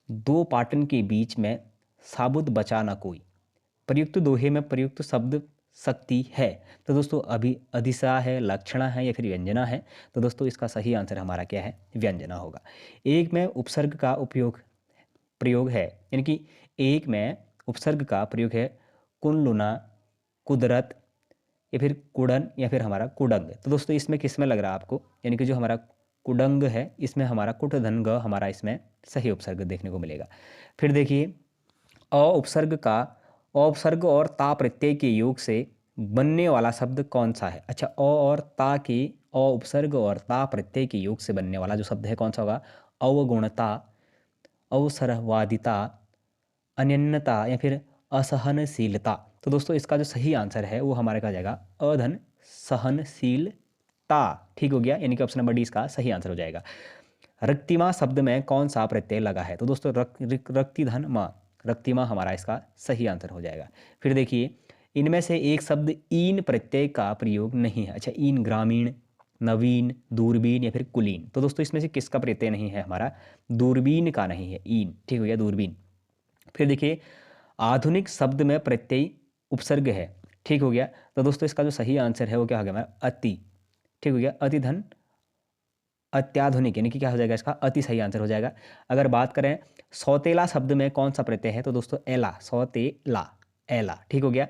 दो पाटन के बीच में साबुत बचा न कोई। प्रयुक्त दोहे में प्रयुक्त शब्द शक्ति है? तो दोस्तों अभी अधिसा है, लक्षणा है या फिर व्यंजना है? तो दोस्तों इसका सही आंसर हमारा क्या है? व्यंजना होगा। एक में उपसर्ग का प्रयोग है, यानी कि एक में उपसर्ग का प्रयोग है, कुनलुना, कुदरत या फिर कुड़न या फिर हमारा कुडंग। तो दोस्तों इसमें किस में लग रहा है आपको? यानी कि जो हमारा कुडंग है इसमें हमारा कुट धन ग हमारा इसमें सही उपसर्ग देखने को मिलेगा। फिर देखिए अ उपसर्ग का, उपसर्ग और ता प्रत्यय के योग से बनने वाला शब्द कौन सा है? अच्छा, अ और ता के, अ उपसर्ग और ता प्रत्यय के योग से बनने वाला जो शब्द है कौन सा होगा? अवगुणता, अवसरवादिता, अनन्यता या फिर असहनशीलता। तो दोस्तों इसका जो सही आंसर है वो हमारे कहा जाएगा अधन सहनशीलता, ता, ठीक हो गया, यानी कि ऑप्शन नंबर डी इसका सही आंसर हो जाएगा। रक्तिमा शब्द में कौन सा प्रत्यय लगा है? तो दोस्तों रक्ति धन माँ, रक्तिमा हमारा इसका सही आंसर हो जाएगा। फिर देखिए, इनमें से एक शब्द ईन प्रत्यय का प्रयोग नहीं है। अच्छा, ईन ग्रामीण, नवीन, दूरबीन या फिर कुलीन। तो दोस्तों इसमें से किसका प्रत्यय नहीं है? हमारा दूरबीन का नहीं है, ईन, ठीक हो गया, दूरबीन। फिर देखिए, आधुनिक शब्द में प्रत्यय उपसर्ग है, ठीक हो गया। तो दोस्तों इसका जो सही आंसर है वो क्या हो गया हमारा? अति, ठीक हो गया, अति धन अत्याधुनिक, यानी कि क्या हो जाएगा इसका? अति सही आंसर हो जाएगा। अगर बात करें सौतेला शब्द में कौन सा प्रत्यय है? तो दोस्तों एला, सौतेला, एला, ठीक हो गया।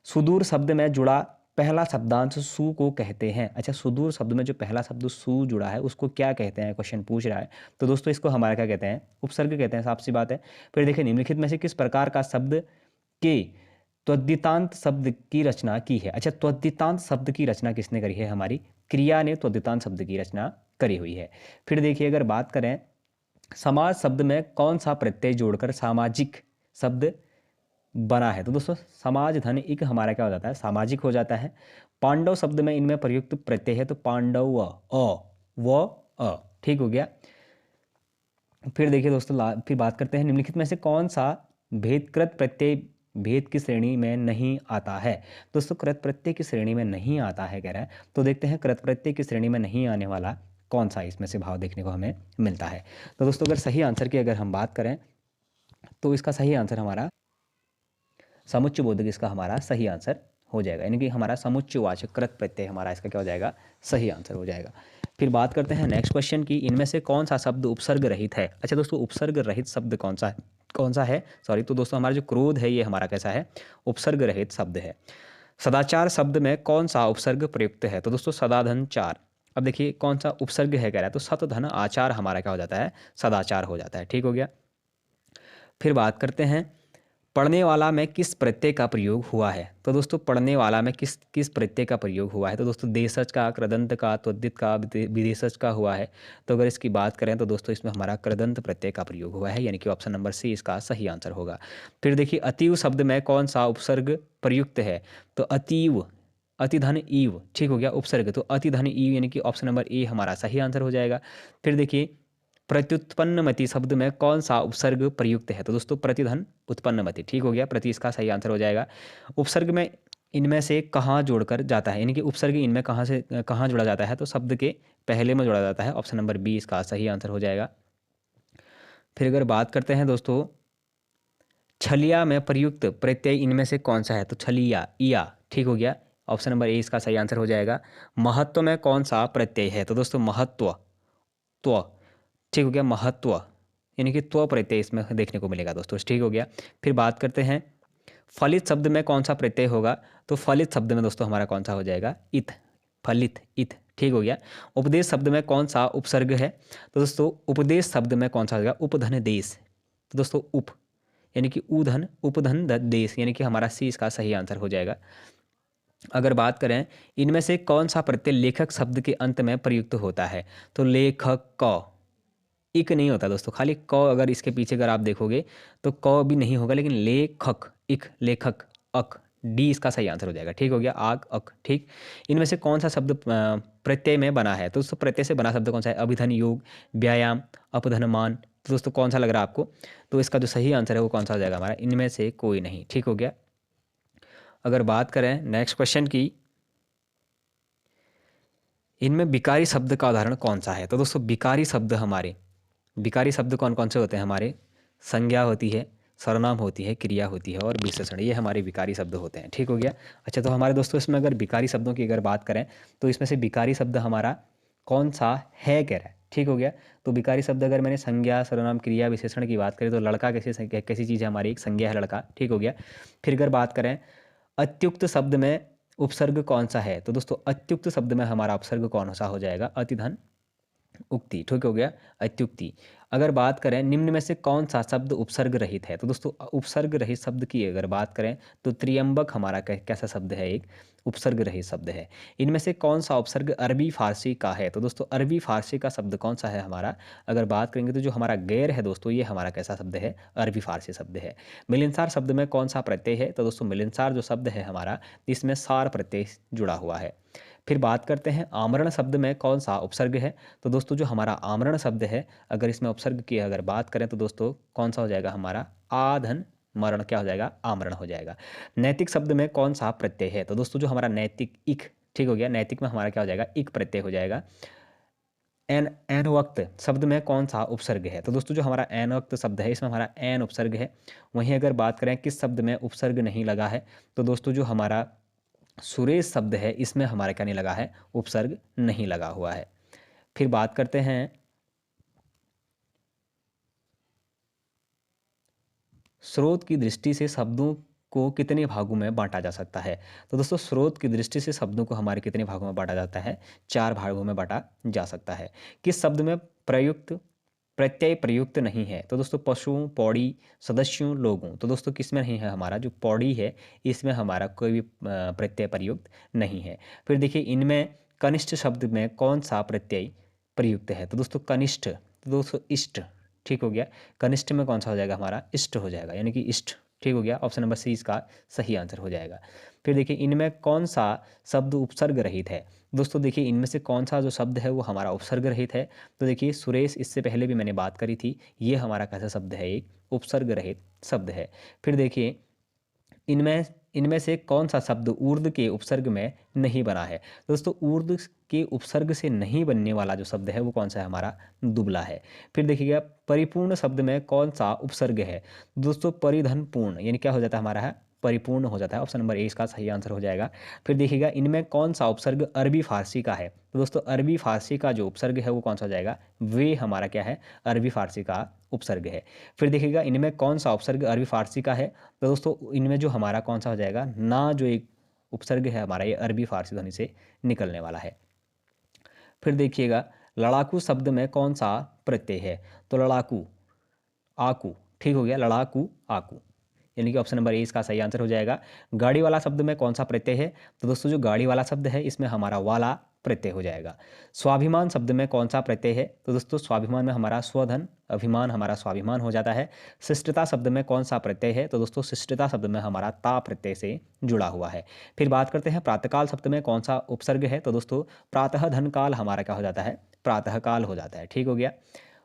सुदूर शब्द में जुड़ा पहला शब्दांश सु को कहते हैं। अच्छा, सुदूर शब्द में जो पहला शब्द सु जुड़ा है उसको क्या कहते हैं? क्वेश्चन पूछ रहा है। तो दोस्तों इसको हमारा क्या कहते हैं? उपसर्ग कहते हैं, साफ सी बात है। फिर देखिए, निम्नलिखित में से किस प्रकार का शब्द के त्वदितांत शब्द की रचना की है? अच्छा, त्वदितांत शब्द की रचना किसने करी है? हमारी क्रिया ने त्वदितांत शब्द की रचना करी हुई है। फिर देखिए, अगर बात करें समाज शब्द में कौन सा प्रत्यय जोड़कर सामाजिक शब्द बना है? तो दोस्तों समाज धन एक हमारा क्या हो जाता है? सामाजिक हो जाता है। पांडव शब्द में इनमें प्रयुक्त प्रत्यय है, तो पांडव अ, ठीक हो गया। फिर देखिए दोस्तों, फिर बात करते हैं निम्नलिखित में से कौन सा भेदकृत प्रत्यय भेद की श्रेणी में नहीं आता है? दोस्तों कृत प्रत्यय की श्रेणी में नहीं आता है कह रहा है। तो देखते हैं कृत प्रत्यय की श्रेणी में नहीं आने वाला कौन सा इसमें से भाव देखने को हमें मिलता है। तो दोस्तों अगर सही आंसर की अगर हम बात करें तो इसका सही आंसर हमारा समुच्चय बोधक इसका हमारा सही आंसर हो जाएगा, यानी कि हमारा समुच्चयवाचक कृत प्रत्यय हमारा इसका क्या हो जाएगा? सही आंसर हो जाएगा। फिर बात करते हैं नेक्स्ट क्वेश्चन की, इनमें से कौन सा शब्द उपसर्ग रहित है? अच्छा दोस्तों, उपसर्ग रहित शब्द कौन सा है? कौन सा है, सॉरी। तो दोस्तों हमारा जो क्रोध है ये हमारा कैसा है? उपसर्ग रहित शब्द है। सदाचार शब्द में कौन सा उपसर्ग प्रयुक्त है? तो दोस्तों सदाधन चार। अब देखिए कौन सा उपसर्ग है कह रहा है, तो सतधन आचार हमारा क्या हो जाता है? सदाचार हो जाता है, ठीक हो गया। फिर बात करते हैं पढ़ने वाला में किस प्रत्यय का प्रयोग हुआ है? तो दोस्तों पढ़ने वाला में किस किस प्रत्यय का प्रयोग हुआ है? तो दोस्तों देशज का, कृदंत का, त्वदित का, विदेशज का हुआ है। तो अगर इसकी बात करें तो दोस्तों इसमें हमारा कृदंत प्रत्यय का प्रयोग हुआ है, यानी कि ऑप्शन नंबर सी इसका सही आंसर होगा। फिर देखिए, अतीव शब्द में कौन सा उपसर्ग प्रयुक्त है? तो अतीव, अतिधन ईव, ठीक हो गया, उपसर्ग। तो अतिधन ईव यानी कि ऑप्शन नंबर ए हमारा सही आंसर हो जाएगा। फिर देखिए, प्रत्युत्पन्नमति शब्द में कौन सा उपसर्ग प्रयुक्त है? तो दोस्तों प्रतिधन उत्पन्नमति, ठीक हो गया, प्रति इसका सही आंसर हो जाएगा। उपसर्ग में इनमें से कहाँ जोड़कर जाता है, यानी कि उपसर्ग इनमें कहाँ से कहाँ जोड़ा जाता है? तो शब्द के पहले में जोड़ा जाता है, ऑप्शन नंबर बी इसका सही आंसर हो जाएगा। फिर अगर बात करते हैं दोस्तों छलिया में प्रयुक्त प्रत्यय इनमें से कौन सा है? तो छलिया, इया, ठीक हो गया, ऑप्शन नंबर ए इसका सही आंसर हो जाएगा। महत्व में कौन सा प्रत्यय है? तो दोस्तों महत्व, त्व, ठीक हो गया, महत्व, यानी कि त्व प्रत्यय इसमें देखने को मिलेगा दोस्तों, ठीक हो गया। फिर बात करते हैं फलित शब्द में कौन सा प्रत्यय होगा? तो फलित शब्द में दोस्तों हमारा कौन सा हो जाएगा? इत, फलित, इत, ठीक हो गया। उपदेश शब्द में कौन सा उपसर्ग है? तो दोस्तों उपदेश शब्द में कौन सा हो जाएगा? उपधन देश। तो दोस्तों उप, यानी कि उधन, उपधन देश, यानी कि हमारा सी इसका सही आंसर हो जाएगा। अगर बात करें इनमें से कौन सा प्रत्यय लेखक शब्द के अंत में प्रयुक्त होता है? तो लेखक क, इक नहीं होता दोस्तों, खाली क अगर इसके पीछे अगर आप देखोगे तो क भी नहीं होगा, लेकिन लेखक, इक, लेखक, अक, डी इसका सही आंसर हो जाएगा, ठीक हो गया, आग, अक, ठीक। इनमें से कौन सा शब्द प्रत्यय में बना है? तो दोस्तों प्रत्यय से बना शब्द कौन सा है? अभिधन योग, व्यायाम, अपधन मान। तो दोस्तों कौन सा लग रहा है आपको? तो इसका जो सही आंसर है वो कौन सा हो जाएगा हमारा? इनमें से कोई नहीं, ठीक हो गया। अगर बात करें नेक्स्ट क्वेश्चन की, इनमें विकारी शब्द का उदाहरण कौन सा है? तो दोस्तों विकारी शब्द हमारे, विकारी शब्द कौन कौन से होते हैं हमारे? संज्ञा होती है, सर्वनाम होती है, क्रिया होती है और विशेषण, ये हमारे विकारी शब्द होते हैं, ठीक हो गया। अच्छा, तो हमारे दोस्तों इसमें अगर विकारी शब्दों की अगर बात करें तो इसमें से विकारी शब्द हमारा कौन सा है कह रहा है, ठीक हो गया। तो विकारी शब्द अगर मैंने संज्ञा, सर्वनाम, क्रिया, विशेषण की बात करें तो लड़का कैसी चीज़ है हमारी? एक संज्ञा है लड़का, ठीक हो गया। फिर अगर बात करें अत्युक्त शब्द में उपसर्ग कौन सा है? तो दोस्तों अत्युक्त शब्द में हमारा उपसर्ग कौन सा हो जाएगा? अतिधन उक्ति, ठीक हो गया, अत्युक्ति। अगर बात करें निम्न में से कौन सा शब्द उपसर्ग रहित है? तो दोस्तों उपसर्ग रहित शब्द की अगर बात करें तो त्रियंबक हमारा कैसा शब्द है? एक उपसर्ग रहित शब्द है। इनमें से कौन सा उपसर्ग अरबी फारसी का है? तो दोस्तों अरबी फारसी का शब्द कौन सा है हमारा? अगर बात करेंगे तो जो हमारा गैर है दोस्तों ये हमारा कैसा शब्द है? अरबी फारसी शब्द है। मिलनसार शब्द में कौन सा प्रत्यय है? तो दोस्तों मिलनसार जो शब्द है हमारा इसमें सार प्रत्यय जुड़ा हुआ है। फिर बात करते हैं आमरण शब्द में कौन सा उपसर्ग है। तो दोस्तों जो हमारा आमरण शब्द है, अगर इसमें उपसर्ग की अगर बात करें तो दोस्तों कौन सा हो जाएगा हमारा आधन मरण, क्या हो जाएगा आमरण हो जाएगा। नैतिक शब्द में कौन सा प्रत्यय है। तो दोस्तों जो हमारा नैतिक इक, ठीक हो गया, नैतिक में हमारा क्या हो जाएगा इक प्रत्यय हो जाएगा। एन एन वक्त शब्द में कौन सा उपसर्ग है। तो दोस्तों जो हमारा एन वक्त शब्द है इसमें हमारा एन उपसर्ग है। वहीं अगर बात करें किस शब्द में उपसर्ग नहीं लगा है, तो दोस्तों जो हमारा सुरेश शब्द है इसमें हमारा क्या नहीं लगा है, उपसर्ग नहीं लगा हुआ है। फिर बात करते हैं स्रोत की दृष्टि से शब्दों को कितने भागों में बांटा जा सकता है। तो दोस्तों स्रोत की दृष्टि से शब्दों को हमारे कितने भागों में बांटा जाता है, 4 भागों में बांटा जा सकता है। किस शब्द में प्रयुक्त प्रत्यय प्रयुक्त नहीं है। तो दोस्तों पशुओं, पौड़ी, सदस्यों, लोगों। तो दोस्तों किसमें नहीं है, हमारा जो पौड़ी है इसमें हमारा कोई भी प्रत्यय प्रयुक्त नहीं है। फिर देखिए इनमें कनिष्ठ शब्द में कौन सा प्रत्यय प्रयुक्त है। तो दोस्तों कनिष्ठ, तो दोस्तों इष्ट, ठीक हो गया। कनिष्ठ में कौन सा हो जाएगा हमारा इष्ट हो जाएगा, यानी कि इष्ट, ठीक हो गया। ऑप्शन नंबर सी इसका सही आंसर हो जाएगा। फिर देखिए इनमें कौन सा शब्द उपसर्ग रहित है। दोस्तों देखिए इनमें से कौन सा जो शब्द है वो हमारा उपसर्ग रहित है। तो देखिए सुरेश, इससे पहले भी मैंने बात करी थी, ये हमारा कैसा शब्द है, एक उपसर्ग रहित शब्द है। फिर देखिए इनमें इनमें से कौन सा शब्द ऊर्ध्व के उपसर्ग में नहीं बना है। दोस्तों ऊर्ध्व के उपसर्ग से नहीं बनने वाला जो शब्द है वो कौन सा है, हमारा दुबला है। फिर देखिएगा परिपूर्ण शब्द में कौन सा उपसर्ग है। दोस्तों परिधन पूर्ण, यानी क्या हो जाता है हमारा है, परिपूर्ण हो जाता है। ऑप्शन नंबर ए इसका सही आंसर हो जाएगा। फिर देखिएगा इनमें कौन सा उपसर्ग अरबी फारसी का है। तो दोस्तों अरबी फारसी का जो उपसर्ग है वो कौन सा हो जाएगा, वे हमारा क्या है, अरबी फारसी का उपसर्ग है। फिर देखिएगा इनमें कौन सा उपसर्ग अरबी फारसी का है। तो दोस्तों इनमें जो हमारा कौन सा हो जाएगा, ना जो एक उपसर्ग है हमारा, ये अरबी फारसी ध्वनि से निकलने वाला है। फिर देखिएगा लड़ाकू शब्द में कौन सा प्रत्यय है। तो लड़ाकू आकू, ठीक हो गया, लड़ाकू आकू, यानी कि ऑप्शन नंबर ए इसका सही आंसर हो जाएगा। गाड़ी वाला शब्द में कौन सा प्रत्यय है। तो दोस्तों जो गाड़ी वाला शब्द है इसमें हमारा वाला प्रत्यय हो जाएगा। स्वाभिमान शब्द में कौन सा प्रत्यय है। तो दोस्तों स्वाभिमान में हमारा स्वधन, अभिमान हमारा स्वाभिमान हो जाता है। शिष्टता शब्द में कौन सा प्रत्यय है। तो दोस्तों शिष्टता शब्द में हमारा ता प्रत्यय से जुड़ा हुआ है। फिर बात करते हैं प्रातःकाल शब्द में कौन सा उपसर्ग है। तो दोस्तों प्रातः धन काल हमारा क्या हो जाता है, प्रातःकाल हो जाता है, ठीक हो गया।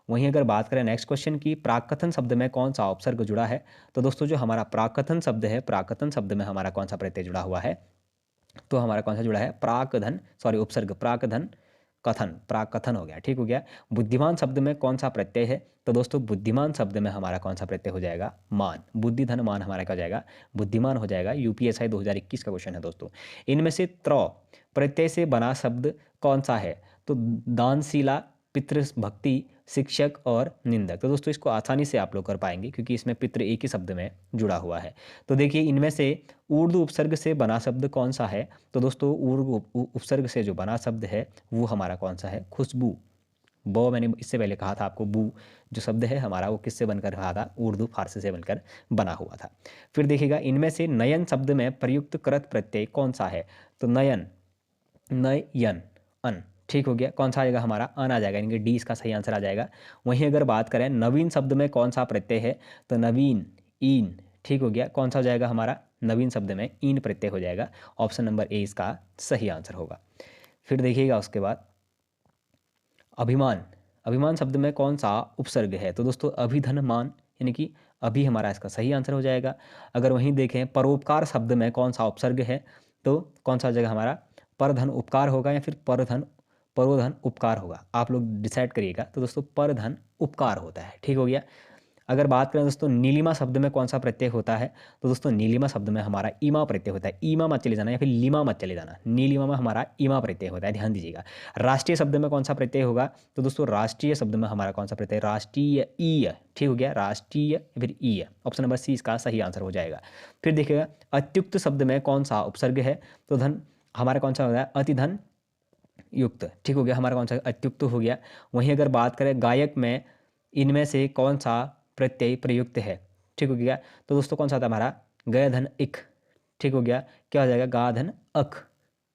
वहीं अगर बात करें नेक्स्ट क्वेश्चन की, प्राकथन शब्द में कौन सा उपसर्ग जुड़ा है। तो दोस्तों जो हमारा प्राकथन शब्द है, प्राकथन शब्द में हमारा कौन सा प्रत्यय जुड़ा हुआ है। तो हमारा कौन सा जुड़ा है, प्राकधन, सॉरी उपसर्ग प्राकधन कथन, प्राकथन हो गया, ठीक हो गया। बुद्धिमान शब्द में कौन सा प्रत्यय है। तो दोस्तों बुद्धिमान शब्द में हमारा कौन सा प्रत्यय हो जाएगा, मान, बुद्धि धन मान हमारा क्या हो जाएगा, बुद्धिमान हो जाएगा। यूपीएसआई 2021 का क्वेश्चन है दोस्तों। इनमें से त्र प्रत्यय से बना शब्द कौन सा है। तो दानशीला, पितृभक्ति, शिक्षक और निंदक। तो दोस्तों इसको आसानी से आप लोग कर पाएंगे क्योंकि इसमें पितृ एक ही शब्द में जुड़ा हुआ है। तो देखिए इनमें से ऊर्ध्व उपसर्ग से बना शब्द कौन सा है। तो दोस्तों ऊर्ध्व उपसर्ग से जो बना शब्द है वो हमारा कौन सा है, खुशबू। बो मैंने इससे पहले कहा था आपको, बू जो शब्द है हमारा वो किससे बनकर रहा था, उर्दू फारसी से बनकर बना हुआ था। फिर देखिएगा इनमें से नयन शब्द में प्रयुक्त कृत प्रत्यय कौन सा है। तो नयन, नयन, अन, ठीक हो गया। कौन सा आएगा हमारा, अन आ जाएगा, यानी कि डी इसका सही आंसर आ जाएगा। वहीं अगर बात करें नवीन शब्द में कौन सा प्रत्यय है। तो नवीन, ईन, ठीक हो गया। कौन सा हो जाएगा हमारा, नवीन शब्द में ईन प्रत्यय हो जाएगा। ऑप्शन नंबर ए इसका सही आंसर होगा। फिर देखिएगा उसके बाद अभिमान, अभिमान शब्द में कौन सा उपसर्ग है। तो दोस्तों अभिधन मान, यानी कि अभी हमारा इसका सही आंसर हो जाएगा। अगर वहीं देखें परोपकार शब्द में कौन सा उपसर्ग है, तो कौन सा हो जाएगा हमारा, परधन उपकार होगा या फिर परधन परोधन उपकार होगा, आप लोग डिसाइड करिएगा। तो दोस्तों परधन उपकार होता है, ठीक हो गया। अगर बात करें दोस्तों नीलिमा शब्द में कौन सा प्रत्यय होता है। तो दोस्तों नीलिमा शब्द में हमारा ईमा प्रत्यय होता है, ईमा मत चले जाना या फिर लीमा मत चले जाना, नीलिमा में हमारा ईमा प्रत्यय होता है, ध्यान दीजिएगा। राष्ट्रीय शब्द में कौन सा प्रत्यय होगा। तो दोस्तों राष्ट्रीय शब्द में हमारा कौन सा प्रत्यय, राष्ट्रीय, ईय, ठीक हो गया, राष्ट्रीय या फिर ईय। ऑप्शन नंबर सी इसका सही आंसर हो जाएगा। फिर देखिएगा अत्युक्त शब्द में कौन सा उपसर्ग है। तो धन हमारा कौन सा होता है, अतिधन युक्त, ठीक हो गया, हमारा कौन सा अत्युक्त हो गया। वहीं अगर बात करें गायक में इनमें से कौन सा प्रत्यय प्रयुक्त है, ठीक हो गया। तो दोस्तों कौन सा था हमारा, गय धन इक, ठीक हो गया। क्या हो जाएगा, गा धन अख,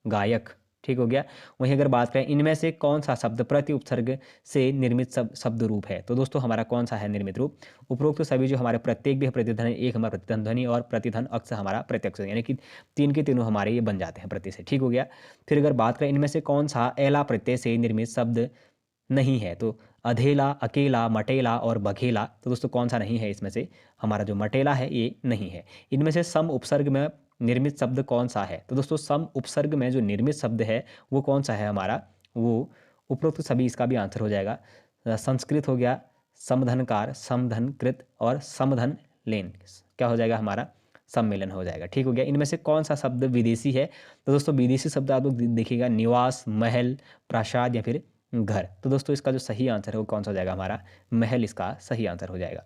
गायक, ठीक हो गया। वहीं अगर बात करें इनमें से कौन सा शब्द प्रति उपसर्ग से निर्मित शब्द रूप है, तो दोस्तों हमारा कौन सा है निर्मित रूप। उपरोक्त तो सभी जो हमारे प्रत्येक भी है प्रतिधन, एक हमारा प्रतिधन ध्वनि और प्रतिधन अक्ष हमारा प्रत्यक्ष, यानी कि तीन के तीनों हमारे ये बन जाते हैं प्रति से, ठीक हो गया। फिर अगर बात करें इनमें से कौन सा एला प्रत्यय से निर्मित शब्द नहीं है, तो अधेला, अकेला, मटेला और बघेला, तो दोस्तों कौन सा नहीं है इसमें से, हमारा जो मटेला है ये नहीं है। इनमें से सम उपसर्ग में निर्मित शब्द कौन सा है, तो दोस्तों सम उपसर्ग में जो निर्मित शब्द है वो कौन सा है हमारा, वो उपरोक्त सभी इसका भी आंसर हो जाएगा। संस्कृत हो गया, समधनकार, समधनकृत और समधन लेन, क्या हो जाएगा हमारा, सम्मेलन हो जाएगा, ठीक हो गया। इनमें से कौन सा शब्द विदेशी है, तो दोस्तों विदेशी शब्द आप लोग देखिएगा निवास, महल, प्रासाद या फिर घर, तो दोस्तों इसका जो सही आंसर है वो कौन सा हो जाएगा हमारा, महल इसका सही आंसर हो जाएगा।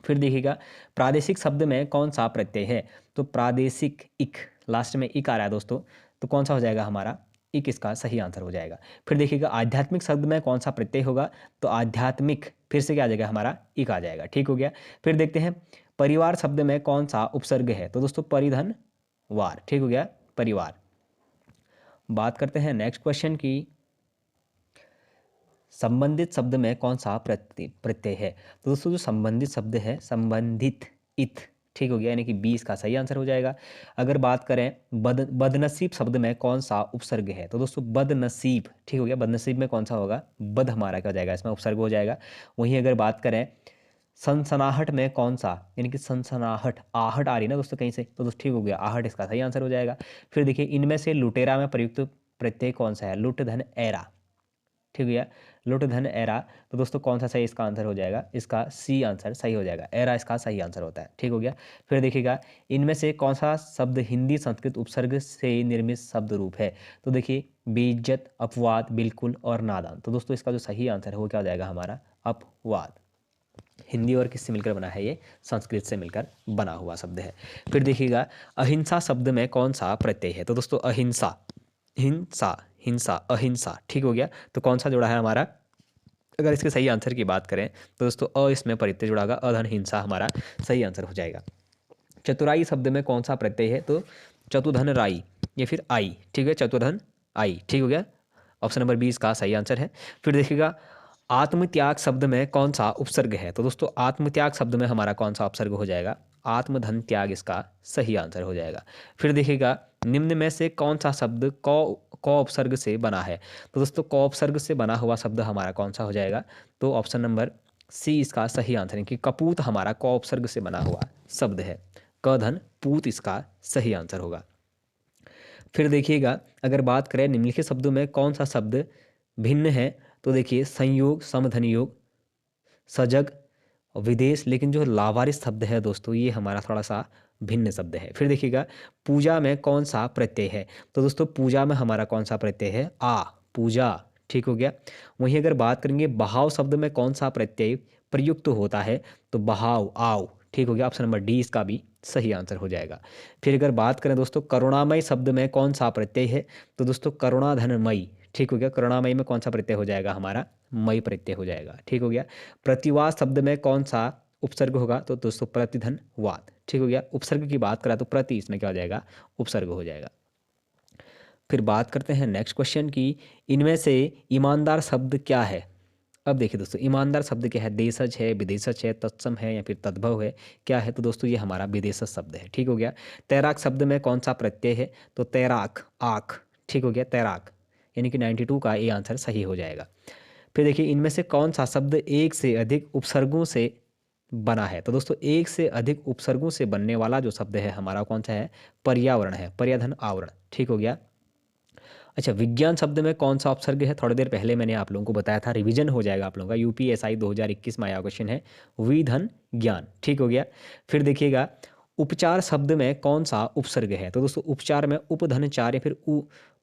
फिर देखिएगा प्रादेशिक शब्द में कौन सा प्रत्यय है, तो प्रादेशिक, इक, लास्ट में इक आ रहा है दोस्तों, तो कौन सा हो जाएगा हमारा, इक इसका सही आंसर हो जाएगा। फिर देखिएगा आध्यात्मिक शब्द में कौन सा प्रत्यय होगा, तो आध्यात्मिक फिर से क्या आ जाएगा हमारा, इक आ जाएगा, ठीक हो गया। फिर देखते हैं परिवार शब्द में कौन सा उपसर्ग है, तो दोस्तों परिधन वार, ठीक हो गया, परिवार। बात करते हैं नेक्स्ट क्वेश्चन की, संबंधित शब्द में कौन सा प्रत्यय है, तो दोस्तों जो संबंधित शब्द है संबंधित, इत, ठीक हो गया, यानी कि 20 का सही आंसर हो जाएगा। अगर बात करें बदनसीब शब्द में कौन सा उपसर्ग है, तो दोस्तों बदनसीब, ठीक हो गया, बदनसीब में कौन सा होगा, बद हमारा क्या हो जाएगा इसमें उपसर्ग हो जाएगा। वहीं अगर बात करें सनसनाहट में कौन सा, यानी कि सनसनाहट, आहट आ रही ना दोस्तों कहीं से, तो दोस्तों ठीक हो गया, आहट इसका सही आंसर हो जाएगा। फिर देखिए इनमें से लुटेरा में प्रयुक्त प्रत्यय कौन सा है, लुट धन एरा, ठीक है, लुट धन एरा, तो दोस्तों कौन सा सही इसका आंसर हो जाएगा, इसका सी आंसर सही हो जाएगा, एरा इसका सही आंसर होता है, ठीक हो गया। फिर देखिएगा इनमें से कौन सा शब्द हिंदी संस्कृत उपसर्ग से निर्मित शब्द रूप है, तो देखिए बेइज्जत, अपवाद, बिल्कुल और नादान, तो दोस्तों इसका जो सही आंसर है वो क्या हो जाएगा हमारा, अपवाद। हिंदी और किससे मिलकर बना है, ये संस्कृत से मिलकर बना हुआ शब्द है। फिर देखिएगा अहिंसा शब्द में कौन सा प्रत्यय है, तो दोस्तों अहिंसा, हिंसा, हिंसा, अहिंसा, ठीक हो गया, तो कौन सा जुड़ा है हमारा, अगर इसके सही आंसर की बात करें तो दोस्तों अ इसमें प्रत्यय जुड़ा होगा, अधन हिंसा हमारा सही आंसर हो जाएगा। चतुराई शब्द में कौन सा प्रत्यय है, तो चतुधन राई या फिर आई, ठीक है, चतुधन आई, ठीक हो गया, ऑप्शन नंबर 20 का सही आंसर है। फिर देखिएगा आत्मत्याग शब्द में कौन सा उपसर्ग है, तो दोस्तों आत्मत्याग शब्द में हमारा कौन सा उपसर्ग हो जाएगा, आत्मधन त्याग इसका सही आंसर हो जाएगा। फिर देखिएगा निम्न में से कौन सा शब्द क उपसर्ग से बना है, तो दोस्तों क उपसर्ग से बना हुआ शब्द हमारा कौन सा हो जाएगा, तो ऑप्शन नंबर सी इसका सही आंसर है कि कपूत हमारा क उपसर्ग से बना हुआ शब्द है, क धन पूत इसका सही आंसर होगा। फिर देखिएगा अगर बात करें निम्नलिखित शब्दों में कौन सा शब्द भिन्न है, तो देखिए संयोग, समधन योग, सजग, विदेश, लेकिन जो लावारिस शब्द है दोस्तों ये हमारा थोड़ा सा भिन्न शब्द है। फिर देखिएगा पूजा में कौन सा प्रत्यय है, तो दोस्तों पूजा में हमारा कौन सा प्रत्यय है, आ, पूजा, ठीक हो गया। वहीं अगर बात करेंगे बहाव शब्द में कौन सा प्रत्यय प्रयुक्त होता है, तो बहाव, आओ, ठीक हो गया, ऑप्शन नंबर डी इसका भी सही आंसर हो जाएगा। फिर अगर बात करें दोस्तों करुणामय शब्द में कौन सा प्रत्यय है, तो दोस्तों करुणाधनमयी, ठीक हो गया, करुणामयी में कौन सा प्रत्यय हो जाएगा हमारा, मई प्रत्यय हो जाएगा, ठीक हो गया। प्रतिवाद शब्द में कौन सा उपसर्ग होगा, तो दोस्तों प्रतिधन वाद, ठीक हो गया, उपसर्ग की बात करा तो प्रति इसमें क्या हो जाएगा, उपसर्ग हो जाएगा। फिर बात करते हैं नेक्स्ट क्वेश्चन की, इनमें से ईमानदार शब्द क्या है। अब देखिए दोस्तों ईमानदार शब्द क्या है, देशज है, विदेशज है, तत्सम है या फिर तद्भव है, क्या है, तो दोस्तों ये हमारा विदेशज शब्द है, ठीक हो गया। तैराक शब्द में कौन सा प्रत्यय है, तो तैराक, आख, ठीक हो गया, तैराक, यानी कि 92 का ये आंसर सही हो जाएगा। फिर देखिए इनमें से कौन सा शब्द एक से अधिक उपसर्गों से बना है, तो दोस्तों एक से अधिक उपसर्गों से बनने वाला जो शब्द है हमारा कौन सा है, पर्यावरण है, पर्याधन आवरण, ठीक हो गया। अच्छा विज्ञान शब्द में कौन सा उपसर्ग है, थोड़ी देर पहले मैंने आप लोगों को बताया था, रिवीजन हो जाएगा आप लोगों का, यूपीएसआई 2021 में आया क्वेश्चन है, विधन ज्ञान, ठीक हो गया। फिर देखिएगा उपचार शब्द में कौन सा उपसर्ग है, तो दोस्तों उपचार में उपधन चार या फिर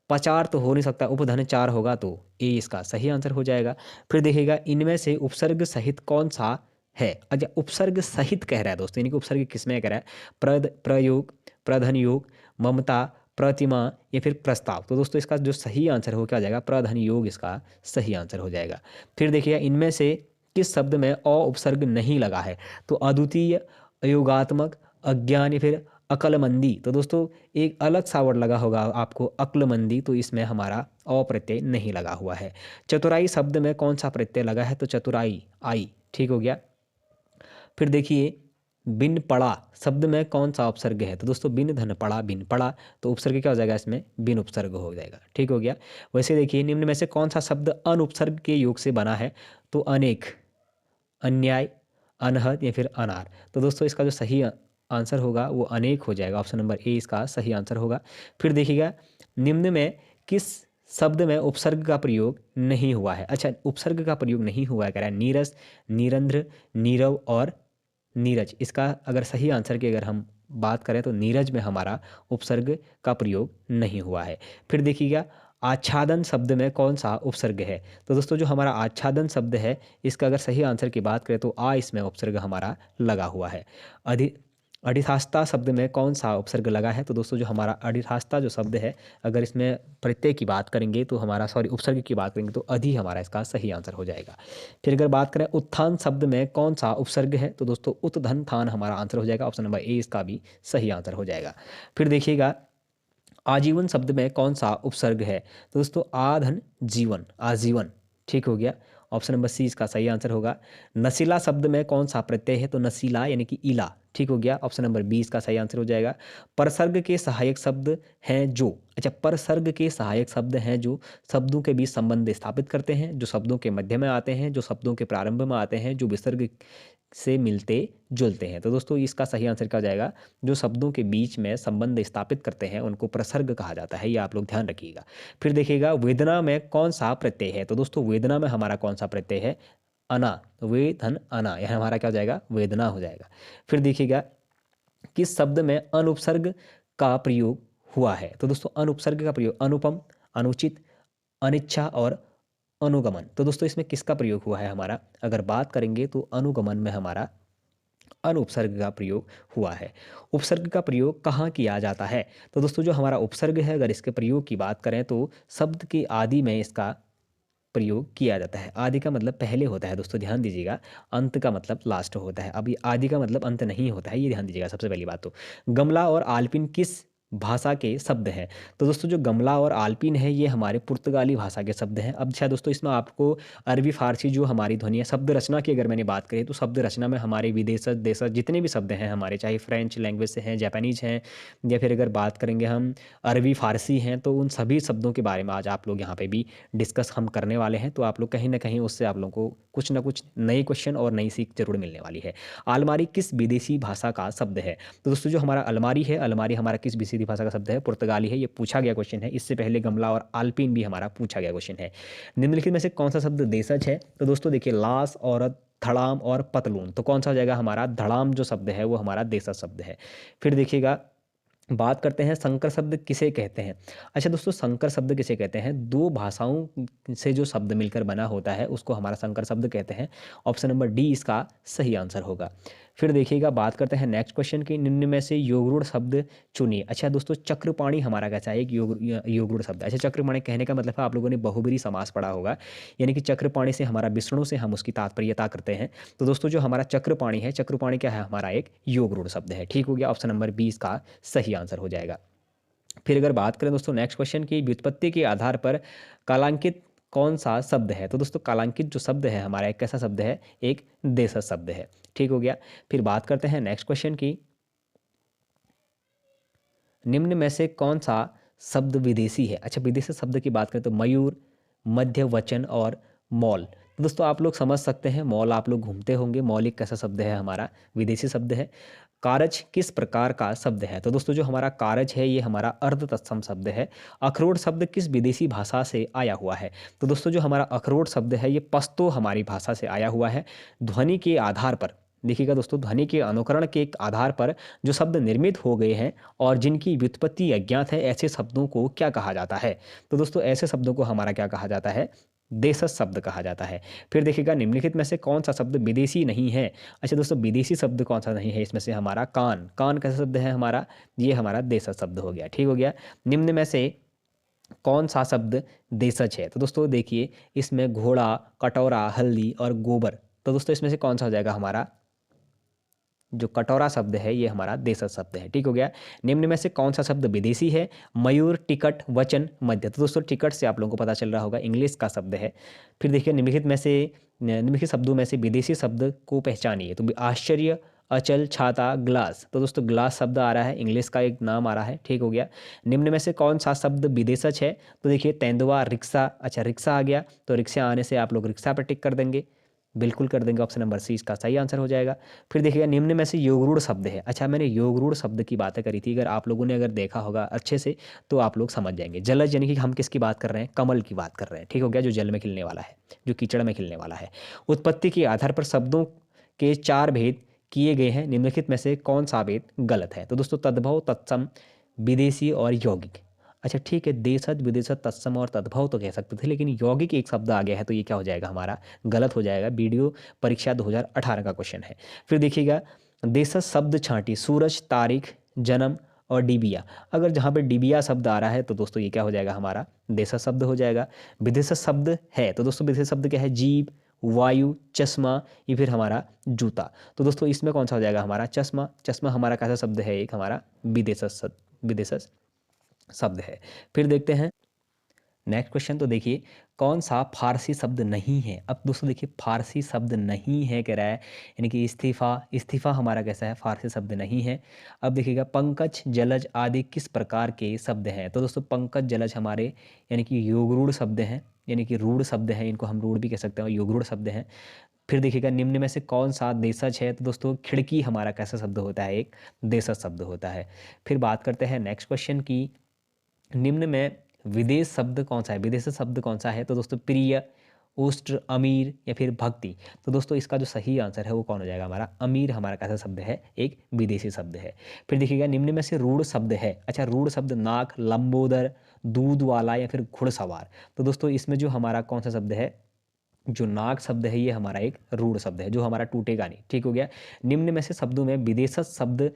पचार तो हो नहीं सकता, उपधन चार होगा तो ए इसका सही आंसर हो जाएगा। फिर देखिएगा इनमें से उपसर्ग सहित कौन सा है, अच्छा उपसर्ग सहित कह रहा है दोस्तों, यानी कि उपसर्ग किसमें कह रहा है, प्रद, प्रयोग, प्रधन योग, ममता, प्रतिमा या फिर प्रस्ताव, तो दोस्तों इसका जो सही आंसर हो क्या हो जाएगा, प्रधन योग इसका सही आंसर हो जाएगा। फिर देखिए इनमें से किस शब्द में अ उपसर्ग नहीं लगा है, तो अद्वितीय, अयोगात्मक, अज्ञान या फिर अक्लमंदी, तो दोस्तों एक अलग सा वर्ड लगा होगा आपको अक्लमंदी, तो इसमें हमारा अ प्रत्यय नहीं लगा हुआ है। चतुराई शब्द में कौन सा प्रत्यय लगा है, तो चतुराई आई, ठीक हो गया। फिर देखिए बिन पड़ा शब्द में कौन सा उपसर्ग है, तो दोस्तों बिन धन पड़ा, बिन पड़ा, तो उपसर्ग क्या हो जाएगा इसमें, बिन उपसर्ग हो जाएगा, ठीक हो गया। वैसे देखिए निम्न में से कौन सा शब्द अनुपसर्ग के योग से बना है, तो अनेक, अन्याय, अनहद या फिर अनार, तो दोस्तों इसका जो सही आंसर होगा वो अनेक हो जाएगा, ऑप्शन नंबर ए इसका सही आंसर होगा। फिर देखिएगा निम्न में किस शब्द में उपसर्ग का प्रयोग नहीं हुआ है, अच्छा उपसर्ग का प्रयोग नहीं हुआ है कह रहा है, नीरस, नीरंध्र, नीरव और नीरज, इसका अगर सही आंसर की अगर हम बात करें तो नीरज में हमारा उपसर्ग का प्रयोग नहीं हुआ है। फिर देखिएगा आच्छादन शब्द में कौन सा उपसर्ग है, तो दोस्तों जो हमारा आच्छादन शब्द है इसका अगर सही आंसर की बात करें तो आ इसमें उपसर्ग हमारा लगा हुआ है। अधि अधिशास्ता शब्द में कौन सा उपसर्ग लगा है, तो दोस्तों जो हमारा अधिशास्ता जो शब्द है अगर इसमें प्रत्यय की बात करेंगे तो हमारा सॉरी उपसर्ग की बात करेंगे तो अधि हमारा इसका सही आंसर हो जाएगा। फिर अगर बात करें उत्थान शब्द में कौन सा उपसर्ग है, तो दोस्तों उत्धन थान हमारा आंसर हो जाएगा, ऑप्शन नंबर ए इसका भी सही आंसर हो जाएगा। फिर देखिएगा आजीवन शब्द में कौन सा उपसर्ग है, तो दोस्तों आधन जीवन, आजीवन, ठीक हो गया, ऑप्शन नंबर सी इसका सही आंसर होगा। नशीला शब्द में कौन सा प्रत्यय है, तो नशीला यानी कि इला, ठीक हो गया, ऑप्शन नंबर बी इसका सही आंसर हो जाएगा। परसर्ग के सहायक शब्द हैं जो, अच्छा परसर्ग के सहायक शब्द हैं जो शब्दों के बीच संबंध स्थापित करते हैं, जो शब्दों के मध्य में आते हैं, जो शब्दों के प्रारंभ में आते हैं, जो विसर्ग से मिलते जुलते हैं, तो दोस्तों इसका सही आंसर क्या हो जाएगा, जो शब्दों के बीच में संबंध स्थापित करते हैं उनको प्रसर्ग कहा जाता है, ये आप लोग ध्यान रखिएगा। फिर देखिएगा वेदना में कौन सा प्रत्यय है, तो दोस्तों वेदना में हमारा कौन सा प्रत्यय है, अना, वेदन अना, यह हमारा क्या हो जाएगा, वेदना हो जाएगा। फिर देखिएगा किस शब्द में अनुपसर्ग का प्रयोग हुआ है, तो दोस्तों अनुपसर्ग का प्रयोग अनुपम, अनुचित, अनिच्छा और अनुगमन, तो दोस्तों इसमें किसका प्रयोग हुआ है हमारा, अगर बात करेंगे तो अनुगमन में हमारा अनुपसर्ग का प्रयोग हुआ है। उपसर्ग का प्रयोग कहाँ किया जाता है, तो दोस्तों जो हमारा उपसर्ग है अगर इसके प्रयोग की बात करें तो शब्द के आदि में इसका प्रयोग किया जाता है। आदि का मतलब पहले होता है दोस्तों, ध्यान दीजिएगा, अंत का मतलब लास्ट होता है, अभी आदि का मतलब अंत नहीं होता है, ये ध्यान दीजिएगा सबसे पहली बात तो। गमला और आलपिन किस भाषा के शब्द हैं, तो दोस्तों जो गमला और आलपिन है ये हमारे पुर्तगाली भाषा के शब्द हैं। अब अच्छा दोस्तों इसमें आपको अरबी फारसी जो हमारी ध्वनि है, शब्द रचना की अगर मैंने बात करी तो शब्द रचना में हमारे विदेशज देशज जितने भी शब्द हैं हमारे, चाहे फ्रेंच लैंग्वेज से हैं, जापानीज हैं, या फिर अगर बात करेंगे हम अरबी फारसी हैं, तो उन सभी शब्दों के बारे में आज आप लोग यहाँ पे भी डिस्कस हम करने वाले हैं, तो आप लोग कहीं ना कहीं उससे आप लोगों को कुछ ना कुछ नए क्वेश्चन और नई सीख जरूर मिलने वाली है। अलमारी किस विदेशी भाषा का शब्द है, तो दोस्तों जो हमारा अलमारी है, अलमारी हमारा किस विदेशी भाषा का शब्द है, पुर्तगाली है, ये पूछा गया क्वेश्चन है, इससे पहले गमला और आल्पिन भी हमारा पूछा गया क्वेश्चन है। निम्नलिखित में से कौन सा शब्द देशज है, तो दोस्तों देखिए लाश, औरत, धड़ाम और पतलून, तो कौन सा हो जाएगा हमारा, धड़ाम जो शब्द है वो हमारा देशज शब्द है। फिर देखिएगा बात करते हैं संकर शब्द किसे कहते हैं। अच्छा दोस्तों संकर शब्द किसे कहते हैं, दो भाषाओं से जो शब्द मिलकर बना होता है उसको हमारा संकर शब्द कहते हैं, ऑप्शन नंबर डी इसका सही आंसर होगा। फिर देखिएगा बात करते हैं नेक्स्ट क्वेश्चन की, निम्न में से योगरूढ़ शब्द चुनिए। अच्छा दोस्तों चक्रपाणी हमारा कैसा है, एक योगरूढ़ शब्द है। अच्छा चक्रपाणी कहने का मतलब है आप लोगों ने बहुब्रीहि समास पढ़ा होगा, यानी कि चक्रपाणी से हमारा विष्णु से हम उसकी तात्पर्यता करते हैं, तो दोस्तों जो हमारा चक्रपाणी है, चक्रपाणी क्या है, हमारा एक योगरूढ़ शब्द है, ठीक हो गया, ऑप्शन नंबर बी इसका सही आंसर हो जाएगा। फिर अगर बात करें दोस्तों नेक्स्ट क्वेश्चन की, व्युत्पत्ति के आधार पर कालांकित कौन सा शब्द है, तो दोस्तों कालांकित जो शब्द है हमारा एक कैसा शब्द है, एक देशज शब्द है, ठीक हो गया। फिर बात करते हैं नेक्स्ट क्वेश्चन की, निम्न में से कौन सा शब्द विदेशी है। अच्छा विदेशी शब्द की बात करें तो मयूर, मध्य वचन और मॉल, तो दोस्तों आप लोग समझ सकते हैं मॉल आप लोग घूमते होंगे, मॉल एक कैसा शब्द है, हमारा विदेशी शब्द है। कारज किस प्रकार का शब्द है, तो दोस्तों जो हमारा कारज है ये हमारा अर्ध तत्सम शब्द है। अखरोट शब्द किस विदेशी भाषा से आया हुआ है, तो दोस्तों जो हमारा अखरोट शब्द है ये पश्तो हमारी भाषा से आया हुआ है। ध्वनि के आधार पर देखिएगा दोस्तों, ध्वनि के अनुकरण के आधार पर जो शब्द निर्मित हो गए हैं और जिनकी व्युत्पत्ति अज्ञात है, ऐसे शब्दों को क्या कहा जाता है, तो दोस्तों ऐसे शब्दों को हमारा क्या कहा जाता है, देशज शब्द कहा जाता है। फिर देखिएगा निम्नलिखित में से कौन सा शब्द विदेशी नहीं है। अच्छा दोस्तों विदेशी शब्द कौन सा नहीं है, इसमें से हमारा कान, कान कैसा शब्द है हमारा, ये हमारा देशज शब्द हो गया, ठीक हो गया। निम्न में से कौन सा शब्द देशज है, तो दोस्तों देखिए इसमें घोड़ा, कटोरा, हल्दी और गोबर, तो दोस्तों इसमें से कौन सा हो जाएगा हमारा जो कटोरा शब्द है ये हमारा देशज शब्द है। ठीक हो गया। निम्न में से कौन सा शब्द विदेशी है? मयूर, टिकट, वचन, मध्य। तो दोस्तों टिकट से आप लोगों को पता चल रहा होगा इंग्लिश का शब्द है। फिर देखिए निम्नलिखित शब्दों में से विदेशी शब्द को पहचानिए। तो आश्चर्य, अचल, छाता, ग्लास। तो दोस्तों ग्लास शब्द आ रहा है, इंग्लिश का एक नाम आ रहा है। ठीक हो गया। निम्न में से कौन सा शब्द विदेशज है? तो देखिए तेंदुआ, रिक्शा। अच्छा रिक्शा आ गया, तो रिक्शा आने से आप लोग रिक्शा पर टिक कर देंगे, बिल्कुल कर देंगे। ऑप्शन नंबर सी इसका सही आंसर हो जाएगा। फिर देखिएगा निम्न में से योगरूढ़ शब्द है। अच्छा मैंने योगरूढ़ शब्द की बातें करी थी, अगर आप लोगों ने अगर देखा होगा अच्छे से तो आप लोग समझ जाएंगे। जलज यानी कि हम किसकी बात कर रहे हैं? कमल की बात कर रहे हैं। ठीक हो गया, जो जल में खिलने वाला है, जो कीचड़ में खिलने वाला है। उत्पत्ति के आधार पर शब्दों के 4 भेद किए गए हैं, निम्नलिखित में से कौन सा भेद गलत है? तो दोस्तों तद्भव, तत्सम, विदेशी और यौगिक। अच्छा ठीक है, देशज, विदेशज, तत्सम और तद्भव तो कह सकते थे, लेकिन यौगिक एक शब्द आ गया है तो ये क्या हो जाएगा हमारा? गलत हो जाएगा। वीडियो परीक्षा 2018 का क्वेश्चन है। फिर देखिएगा देशज शब्द छांटी, सूरज, तारीख, जन्म और डिबिया। अगर जहाँ पे डिबिया शब्द आ रहा है तो दोस्तों ये क्या हो जाएगा हमारा? देशज शब्द हो जाएगा। विदेशज शब्द है तो दोस्तों विदेशज शब्द क्या है? जीभ, वायु, चश्मा, ये फिर हमारा जूता। तो दोस्तों इसमें कौन सा हो जाएगा हमारा? चश्मा। चश्मा हमारा कैसा शब्द है? एक हमारा विदेशज शब्द है। फिर देखते हैं नेक्स्ट क्वेश्चन। तो देखिए कौन सा फारसी शब्द नहीं है? अब दोस्तों देखिए फारसी शब्द नहीं है कह रहा है, यानी कि इस्तीफा। इस्तीफा हमारा कैसा है? फारसी शब्द नहीं है। अब देखिएगा पंकज, जलज आदि किस प्रकार के शब्द हैं? तो दोस्तों पंकज, जलज हमारे यानी कि योगरूढ़ शब्द हैं, यानी कि रूढ़ शब्द हैं, इनको हम रूढ़ भी कह सकते हैं और योगरूढ़ शब्द हैं। फिर देखिएगा निम्न में से कौन सा देशज है? तो दोस्तों खिड़की हमारा कैसा शब्द होता है? एक देशज शब्द होता है। फिर बात करते हैं नेक्स्ट क्वेश्चन की, निम्न में विदेश शब्द कौन सा है? विदेशी शब्द कौन सा है? तो दोस्तों प्रिय, उष्ट्र, अमीर या फिर भक्ति। तो दोस्तों इसका जो सही आंसर है वो कौन हो जाएगा हमारा? अमीर हमारा कैसा शब्द है? एक विदेशी शब्द है। फिर देखिएगा निम्न में से रूढ़ शब्द है। अच्छा रूढ़ शब्द नाक, लंबोदर, दूध वाला या फिर घुड़सवार। तो दोस्तों इसमें जो हमारा कौन सा शब्द है? जो नाग शब्द है ये हमारा एक रूढ़ शब्द है, जो हमारा टूटेगा नहीं। ठीक हो गया। निम्न में से शब्दों में विदेशज शब्द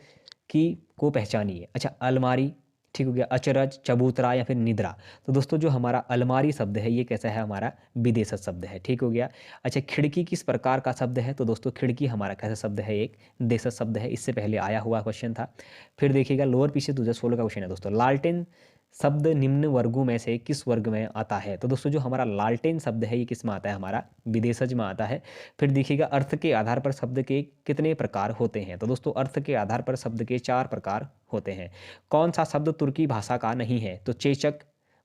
की को पहचानिए। अच्छा अलमारी, ठीक हो गया, अचरज, चबूतरा या फिर निद्रा। तो दोस्तों जो हमारा अलमारी शब्द है ये कैसा है? हमारा विदेशज शब्द है। ठीक हो गया। अच्छा खिड़की किस प्रकार का शब्द है? तो दोस्तों खिड़की हमारा कैसा शब्द है? एक देशज शब्द है, इससे पहले आया हुआ क्वेश्चन था। फिर देखिएगा लोअर पीछे 2016 का क्वेश्चन है दोस्तों, लालटेन शब्द निम्न वर्गों में से किस वर्ग में आता है? तो दोस्तों जो हमारा लालटेन शब्द है ये किस में आता है? हमारा विदेशज में आता है। फिर देखिएगा अर्थ के आधार पर शब्द के कितने प्रकार होते हैं? तो दोस्तों अर्थ के आधार पर शब्द के 4 प्रकार होते हैं। कौन सा शब्द तुर्की भाषा का नहीं है? तो चेचक,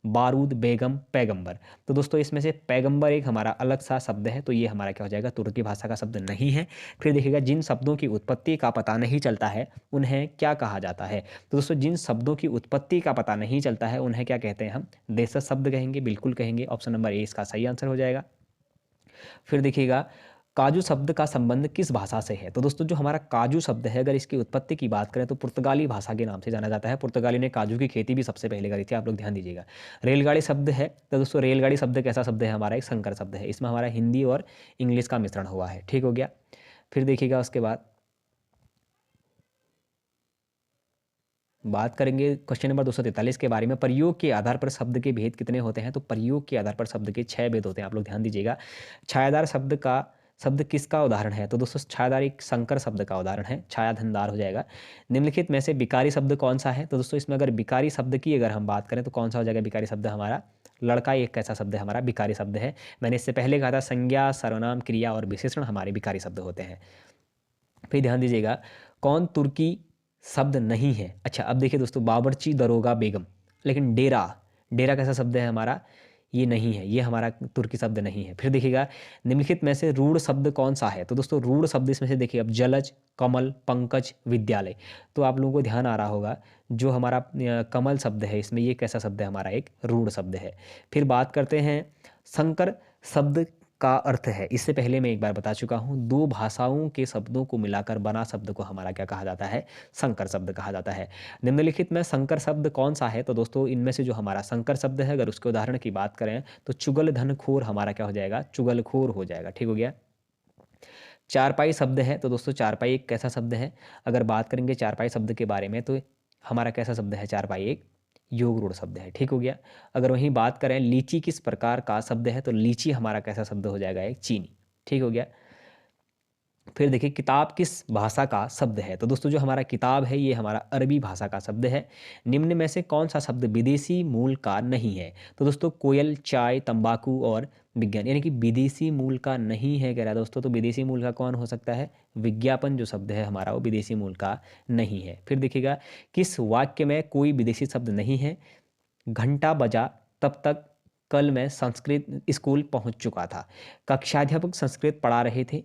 बारूद, बेगम, पैगंबर। तो दोस्तों इसमें से पैगंबर एक हमारा अलग सा शब्द है, तो ये हमारा क्या हो जाएगा? तुर्की भाषा का शब्द नहीं है। फिर देखिएगा जिन शब्दों की उत्पत्ति का पता नहीं चलता है उन्हें क्या कहा जाता है? तो दोस्तों जिन शब्दों की उत्पत्ति का पता नहीं चलता है उन्हें क्या कहते हैं? हम देशज शब्द कहेंगे, बिल्कुल कहेंगे। ऑप्शन नंबर ए इसका सही आंसर हो जाएगा। फिर देखिएगा काजू शब्द का संबंध किस भाषा से है? तो दोस्तों जो हमारा काजू शब्द है अगर इसकी उत्पत्ति की बात करें तो पुर्तगाली भाषा के नाम से जाना जाता है। पुर्तगाली ने काजू की खेती भी सबसे पहले करी थी, आप लोग ध्यान दीजिएगा। रेलगाड़ी शब्द है तो दोस्तों रेलगाड़ी शब्द कैसा शब्द है? हमारा एक संकर शब्द है, इसमें हमारा हिंदी और इंग्लिश का मिश्रण हुआ है। ठीक हो गया। फिर देखिएगा उसके बाद बात करेंगे क्वेश्चन नंबर 243 के बारे में, प्रयोग के आधार पर शब्द के भेद कितने होते हैं? तो प्रयोग के आधार पर शब्द के 6 भेद होते हैं, आप लोग ध्यान दीजिएगा। छायादार शब्द किसका उदाहरण है? तो दोस्तों छायादार एक संकर शब्द का उदाहरण है, छायाधनदार हो जाएगा। निम्नलिखित में से विकारी शब्द कौन सा है? तो दोस्तों इसमें अगर विकारी शब्द की अगर हम बात करें तो कौन सा हो जाएगा विकारी शब्द? हमारा लड़का एक कैसा शब्द है? हमारा विकारी शब्द है। मैंने इससे पहले कहा था संज्ञा, सर्वनाम, क्रिया और विशेषण हमारे विकारी शब्द होते हैं। फिर ध्यान दीजिएगा कौन तुर्की शब्द नहीं है? अच्छा अब देखिए दोस्तों बावर्ची, दरोगा, बेगम। लेकिन डेरा, डेरा कैसा शब्द है हमारा? ये नहीं है, ये हमारा तुर्की शब्द नहीं है। फिर देखिएगा निम्नलिखित में से रूढ़ शब्द कौन सा है? तो दोस्तों रूढ़ शब्द इसमें से देखिए अब जलज, कमल, पंकज, विद्यालय। तो आप लोगों को ध्यान आ रहा होगा जो हमारा कमल शब्द है इसमें ये कैसा शब्द है? हमारा एक रूढ़ शब्द है। फिर बात करते हैं संकर शब्द का अर्थ है। इससे पहले मैं एक बार बता चुका हूँ, दो भाषाओं के शब्दों को मिलाकर बना शब्द को हमारा क्या कहा जाता है? संकर शब्द कहा जाता है। निम्नलिखित में संकर शब्द कौन सा है? तो दोस्तों इनमें से जो हमारा संकर शब्द है अगर उसके उदाहरण की बात करें तो चुगल धनखोर हमारा क्या हो जाएगा? चुगलखोर हो जाएगा। ठीक हो गया। चारपाई शब्द है तो दोस्तों चारपाई एक कैसा शब्द है? अगर बात करेंगे चारपाई शब्द के बारे में तो हमारा कैसा शब्द है? चारपाई एक योग रूढ़ शब्द है। ठीक हो गया। अगर वहीं बात करें लीची किस प्रकार का शब्द है तो लीची हमारा कैसा शब्द हो जाएगा? एक चीनी। ठीक हो गया। फिर देखिए किताब किस भाषा का शब्द है? तो दोस्तों जो हमारा किताब है ये हमारा अरबी भाषा का शब्द है। निम्न में से कौन-सा शब्द विदेशी मूल का नहीं है? तो दोस्तों कोयल, चाय, तंबाकू और विज्ञान यानी कि विदेशी मूल का नहीं है कह रहा है दोस्तों, तो विदेशी मूल का कौन हो सकता है? विज्ञापन जो शब्द है हमारा वो विदेशी मूल का नहीं है। फिर देखिएगा किस वाक्य में कोई विदेशी शब्द नहीं है? घंटा बजा तब तक कल मैं संस्कृत स्कूल पहुँच चुका था। कक्षाध्यापक संस्कृत पढ़ा रहे थे।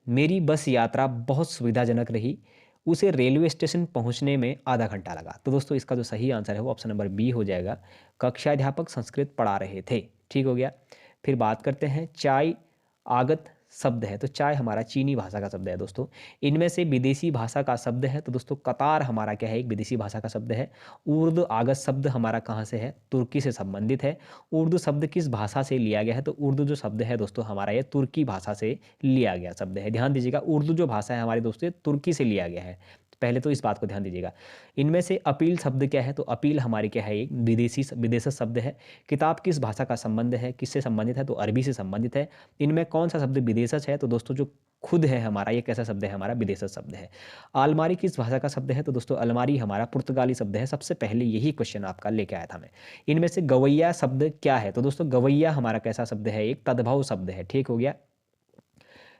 मेरी बस यात्रा बहुत सुविधाजनक रही। उसे रेलवे स्टेशन पहुँचने में आधा घंटा लगा। तो दोस्तों इसका जो सही आंसर है वो ऑप्शन नंबर बी हो जाएगा। कक्षाध्यापक संस्कृत पढ़ा रहे थे। ठीक हो गया। फिर बात करते हैं चाय आगत शब्द है, तो चाय हमारा चीनी भाषा का शब्द है दोस्तों। इनमें से विदेशी भाषा का शब्द है, तो दोस्तों कतार हमारा क्या है? एक विदेशी भाषा का शब्द है। उर्दू आगत शब्द हमारा कहाँ से है? तुर्की से संबंधित है। उर्दू शब्द किस भाषा से लिया गया है? तो उर्दू जो शब्द है दोस्तों हमारा ये तुर्की भाषा से लिया गया शब्द है। ध्यान दीजिएगा उर्दू जो भाषा है हमारे दोस्तों ये तुर्की से लिया गया है। पहले तो इस बात को ध्यान दीजिएगा। इनमें से अपील शब्द क्या है? तो अपील हमारी क्या है? एक विदेशज शब्द है। किताब किस भाषा का संबंध है? किससे संबंधित है? तो अरबी से संबंधित है। इनमें कौन सा शब्द विदेशज है? तो दोस्तों जो खुद है हमारा ये कैसा शब्द है? हमारा विदेशज शब्द है। अलमारी किस भाषा का शब्द है? तो दोस्तों अलमारी हमारा पुर्तगाली शब्द है। सबसे पहले यही क्वेश्चन आपका लेके आया था मैं। इनमें से गवैया शब्द क्या है? तो दोस्तों गवैया हमारा कैसा शब्द है? एक तद्भव शब्द है। ठीक हो गया।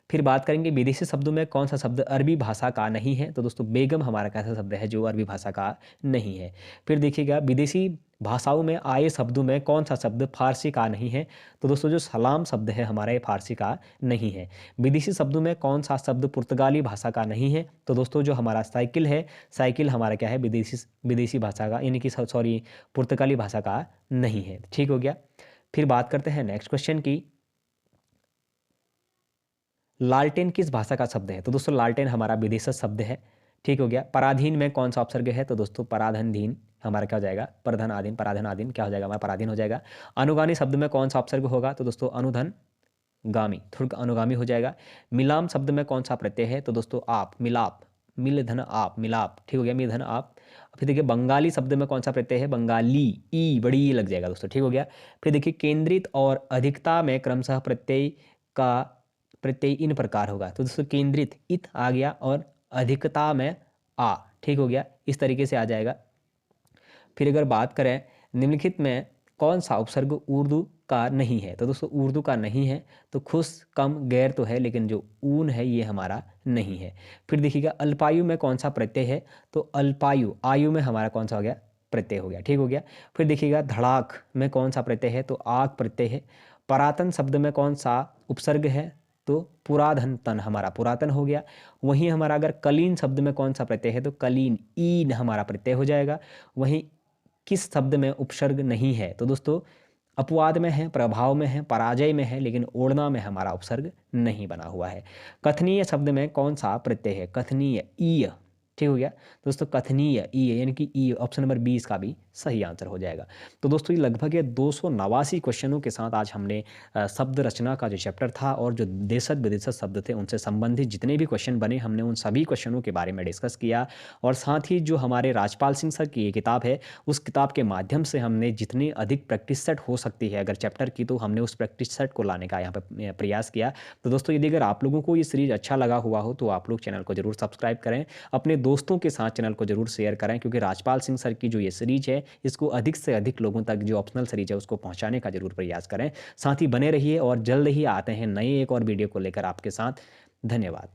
फिर बात करेंगे विदेशी शब्दों में कौन सा शब्द अरबी भाषा का नहीं है? तो दोस्तों बेगम हमारा कैसा शब्द है जो अरबी भाषा का नहीं है। फिर देखिएगा विदेशी भाषाओं में आए शब्दों में कौन सा शब्द फारसी का नहीं है? तो दोस्तों जो सलाम शब्द है हमारा ये फारसी का नहीं है। विदेशी शब्दों में कौन सा शब्द पुर्तगाली भाषा का नहीं है? तो दोस्तों जो हमारा साइकिल है, साइकिल हमारा क्या है? विदेशी भाषा का यानी कि सॉरी पुर्तगाली भाषा का नहीं है। ठीक हो गया। फिर बात करते हैं नेक्स्ट क्वेश्चन की। लालटेन किस भाषा का शब्द है? तो दोस्तों लालटेन हमारा विदेशज शब्द है। ठीक हो गया। पराधीन में कौन सा उपसर्ग है? तो दोस्तों पराधनधीन हमारा क्या हो जाएगा? परधनाधीन, पराधनाधीन क्या हो जाएगा? हमारा पराधीन हो जाएगा। अनुगामी शब्द में कौन सा उपसर्ग होगा? तो दोस्तों अनुधन गामी, थुर्क अनुगामी हो जाएगा। मिलाम शब्द में कौन सा प्रत्यय है? तो दोस्तों आप, मिलाप, मिल धन आप, मिलाप। ठीक हो गया, मिल धन आप। फिर देखिए बंगाली शब्द में कौन सा प्रत्यय है? बंगाली, ई बड़ी ई लग जाएगा दोस्तों। ठीक हो गया। फिर देखिए केंद्रित और अधिकता में क्रमशः प्रत्यय इन प्रकार होगा। तो दोस्तों केंद्रित इत आ गया और अधिकता में आ। ठीक हो गया, इस तरीके से आ जाएगा। फिर अगर बात करें निम्नलिखित में कौन सा उपसर्ग उर्दू का नहीं है? तो दोस्तों उर्दू का नहीं है तो खुश, कम, गैर तो है लेकिन जो ऊन है ये हमारा नहीं है। फिर देखिएगा अल्पायु में कौन सा प्रत्यय है? तो अल्पायु, आयु में हमारा कौन सा हो गया? प्रत्यय हो गया। ठीक हो गया। फिर देखिएगा धड़ाक में कौन सा प्रत्यय है? तो आग प्रत्यय है। परातन शब्द में कौन सा उपसर्ग है? तो पुराधन तन हमारा पुरातन हो गया। वहीं हमारा अगर कलीन शब्द में कौन सा प्रत्यय है? तो कलीन, ईन हमारा प्रत्यय हो जाएगा। वहीं किस शब्द में उपसर्ग नहीं है? तो दोस्तों अपवाद में है, प्रभाव में है, पराजय में है, लेकिन ओढ़ना में हमारा उपसर्ग नहीं बना हुआ है। कथनीय शब्द में कौन सा प्रत्यय है? कथनीय, ईय। ठीक हो गया दोस्तों, कथनीय ईय यानी कि ई, ऑप्शन नंबर 20 का भी सही आंसर हो जाएगा। तो दोस्तों ये लगभग ये 289 क्वेश्चनों के साथ आज हमने शब्द रचना का जो चैप्टर था और जो देशज विदेशज शब्द थे उनसे संबंधित जितने भी क्वेश्चन बने हमने उन सभी क्वेश्चनों के बारे में डिस्कस किया। और साथ ही जो हमारे राजपाल सिंह सर की ये किताब है उस किताब के माध्यम से हमने जितनी अधिक प्रैक्टिस सेट हो सकती है अगर चैप्टर की, तो हमने उस प्रैक्टिस सेट को लाने का यहाँ पर प्रयास किया। तो दोस्तों यदि अगर आप लोगों को ये सीरीज अच्छा लगा हुआ हो तो आप लोग चैनल को जरूर सब्सक्राइब करें, अपने दोस्तों के साथ चैनल को जरूर शेयर करें, क्योंकि राजपाल सिंह सर की जो ये सीरीज है इसको अधिक से अधिक लोगों तक जो ऑप्शनल सीरीज है उसको पहुंचाने का जरूर प्रयास करें। साथ ही बने रहिए और जल्द ही आते हैं नए एक और वीडियो को लेकर आपके साथ। धन्यवाद।